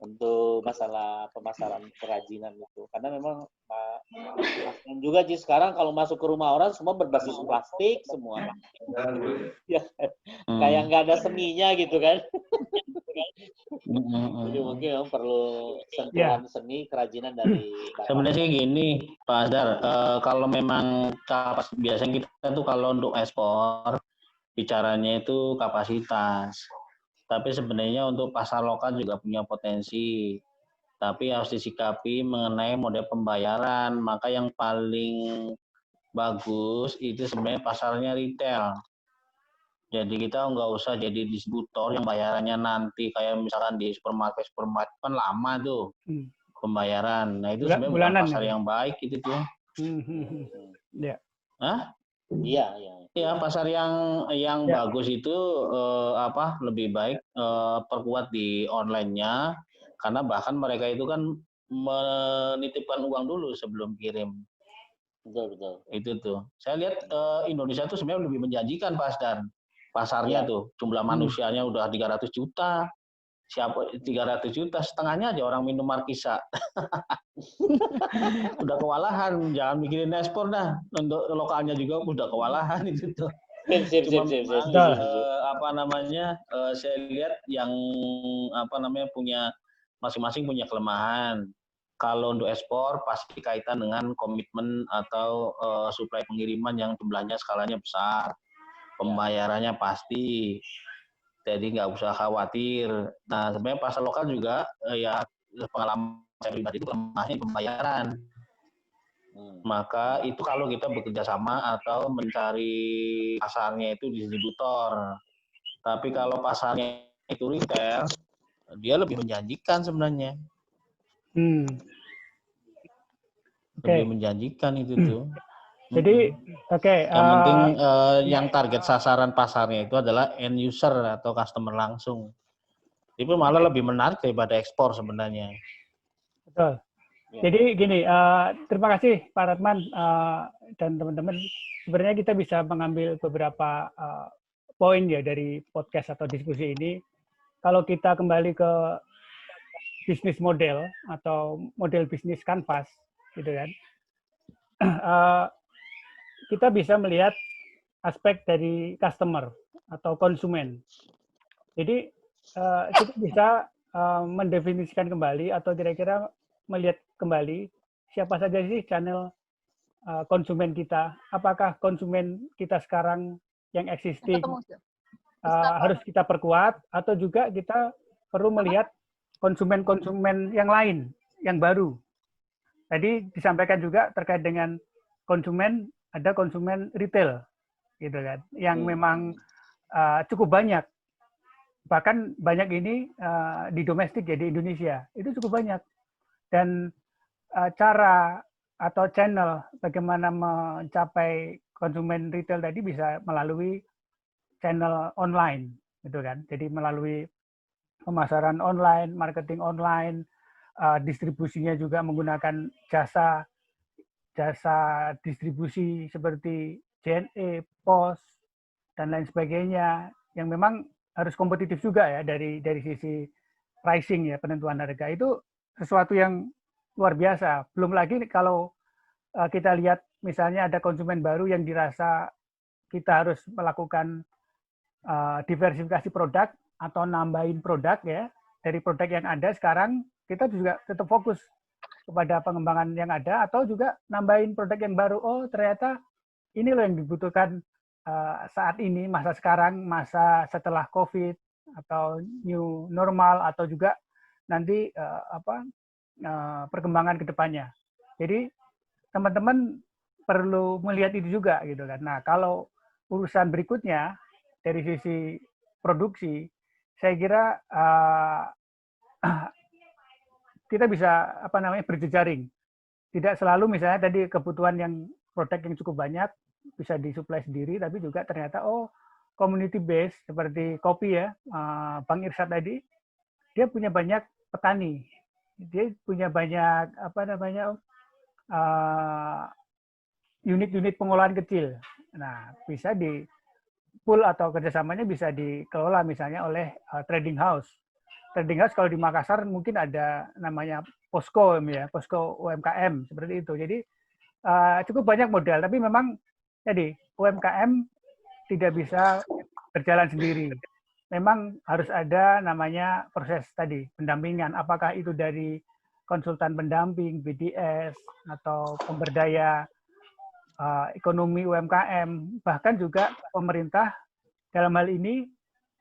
untuk masalah pemasaran kerajinan itu. Karena memang juga Ji sekarang kalau masuk ke rumah orang semua berbasis plastik semua. Ya, kayak nggak ada seninya gitu kan. Jadi mungkin perlu sentuhan seni kerajinan dari sebenarnya sih gini Pak Asdar, kalau memang biasanya kita tuh kalau untuk ekspor bicaranya itu kapasitas. Tapi sebenarnya untuk pasar lokal juga punya potensi. Tapi harus disikapi mengenai model pembayaran. Maka yang paling bagus itu sebenarnya pasarnya retail. Jadi kita nggak usah jadi distributor yang bayarannya nanti kayak misalkan di supermarket kan lama tuh pembayaran. Nah itu sebenarnya bukan pasar yang baik itu tuh. Iya, pasar yang bagus itu lebih baik perkuat di online-nya karena bahkan mereka itu kan menitipkan uang dulu sebelum kirim. Betul. Itu tuh. Saya lihat Indonesia itu sebenarnya lebih menjanjikan pasarnya tuh. Jumlah manusianya udah 300 juta. Siapa 300 juta, setengahnya aja orang minum Markisa. Udah kewalahan, jangan mikirin ekspor dah. Untuk lokalnya juga udah kewalahan itu tuh. Cuma saya lihat yang punya masing-masing punya kelemahan. Kalau untuk ekspor pasti kaitan dengan komitmen atau suplai pengiriman yang jumlahnya skalanya besar. Pembayarannya pasti. Jadi nggak usah khawatir. Nah sebenarnya pasar lokal juga pengalaman saya pribadi itu lemahnya pembayaran. Maka itu kalau kita bekerja sama atau mencari pasarnya itu distributor. Tapi kalau pasarnya itu retail, dia lebih menjanjikan sebenarnya. Lebih menjanjikan itu tuh. Jadi, yang penting yang target sasaran pasarnya itu adalah end user atau customer langsung. Itu malah lebih menarik daripada ekspor sebenarnya. Betul. Jadi gini, terima kasih Pak Ratman dan teman-teman. Sebenarnya kita bisa mengambil beberapa poin ya dari podcast atau diskusi ini. Kalau kita kembali ke bisnis model atau model bisnis kanvas, gitu kan, kita bisa melihat aspek dari customer atau konsumen. Jadi kita bisa mendefinisikan kembali atau kira-kira melihat kembali siapa saja sih channel konsumen kita. Apakah konsumen kita sekarang yang existing harus kita perkuat atau juga kita perlu melihat konsumen-konsumen yang lain, yang baru. Tadi disampaikan juga terkait dengan konsumen, ada konsumen retail, gitu kan, yang memang cukup banyak. Bahkan banyak ini di domestik ya, di Indonesia. Itu cukup banyak. Dan cara atau channel bagaimana mencapai konsumen retail tadi bisa melalui channel online, gitu kan. Jadi melalui pemasaran online, marketing online, distribusinya juga menggunakan jasa distribusi seperti JNE, POS, dan lain sebagainya, yang memang harus kompetitif juga ya dari sisi pricing ya, penentuan harga. Itu sesuatu yang luar biasa. Belum lagi kalau kita lihat misalnya ada konsumen baru yang dirasa kita harus melakukan diversifikasi produk atau nambahin produk ya, dari produk yang ada sekarang kita juga tetap fokus kepada pengembangan yang ada atau juga nambahin produk yang baru. Oh ternyata ini loh yang dibutuhkan saat ini, masa sekarang, masa setelah COVID atau new normal atau juga nanti perkembangan ke depannya. Jadi teman-teman perlu melihat itu juga gitu kan. Nah, kalau urusan berikutnya dari sisi produksi, saya kira kita bisa berjejaring. Tidak selalu misalnya tadi kebutuhan yang produk yang cukup banyak bisa disuplai sendiri, tapi juga ternyata community base seperti kopi ya, Bang Irsyad tadi, dia punya banyak petani, dia punya banyak unit-unit pengolahan kecil. Nah, bisa di pool atau kerjasamanya bisa dikelola misalnya oleh trading house. Trading house kalau di Makassar mungkin ada namanya posko ya, posko UMKM seperti itu. Jadi cukup banyak modal, tapi memang jadi UMKM tidak bisa berjalan sendiri. Memang harus ada namanya proses tadi pendampingan. Apakah itu dari konsultan pendamping, BDS atau pemberdaya ekonomi UMKM, bahkan juga pemerintah dalam hal ini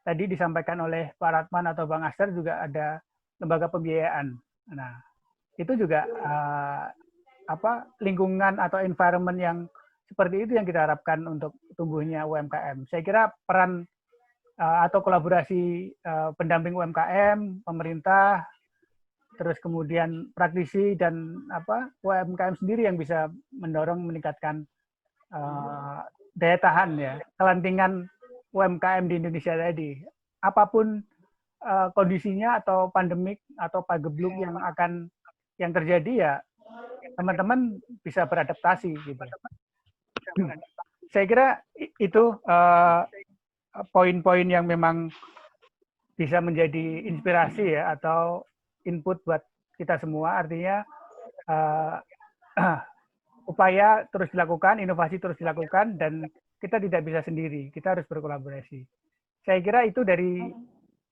tadi disampaikan oleh Pak Ratman atau Bang Aster juga ada lembaga pembiayaan. Nah, itu juga lingkungan atau environment yang seperti itu yang kita harapkan untuk tumbuhnya UMKM. Saya kira peran atau kolaborasi pendamping UMKM, pemerintah, terus kemudian praktisi dan UMKM sendiri yang bisa mendorong meningkatkan daya tahan ya, kelantingan UMKM di Indonesia tadi. Apapun kondisinya atau pandemik atau pagebluk yang terjadi ya, teman-teman bisa beradaptasi gitu. Saya kira itu poin-poin yang memang bisa menjadi inspirasi ya atau input buat kita semua. Artinya upaya terus dilakukan, inovasi terus dilakukan, dan kita tidak bisa sendiri. Kita harus berkolaborasi. Saya kira itu dari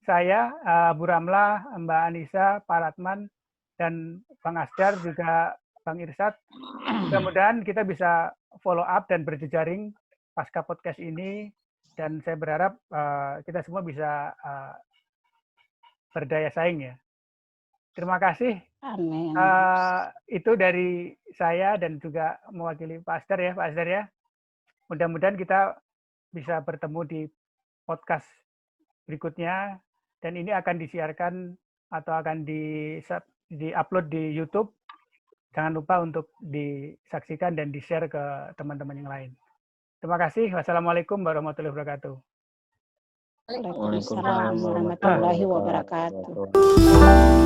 saya, Bu Ramlah, Mbak Anissa, Pak Ratman, dan Bang Asdar, juga Bang Irsyad. Mudah-mudahan kita bisa follow up dan berjejaring pasca podcast ini, dan saya berharap kita semua bisa berdaya saing ya. Terima kasih. Amin. Itu dari saya dan juga mewakili Pak Asdar ya, Pak Asdar ya. Mudah-mudahan kita bisa bertemu di podcast berikutnya, dan ini akan disiarkan atau akan di-upload di YouTube. Jangan lupa untuk disaksikan dan di-share ke teman-teman yang lain. Terima kasih. Wassalamualaikum warahmatullahi wabarakatuh. Waalaikumsalam warahmatullahi wabarakatuh.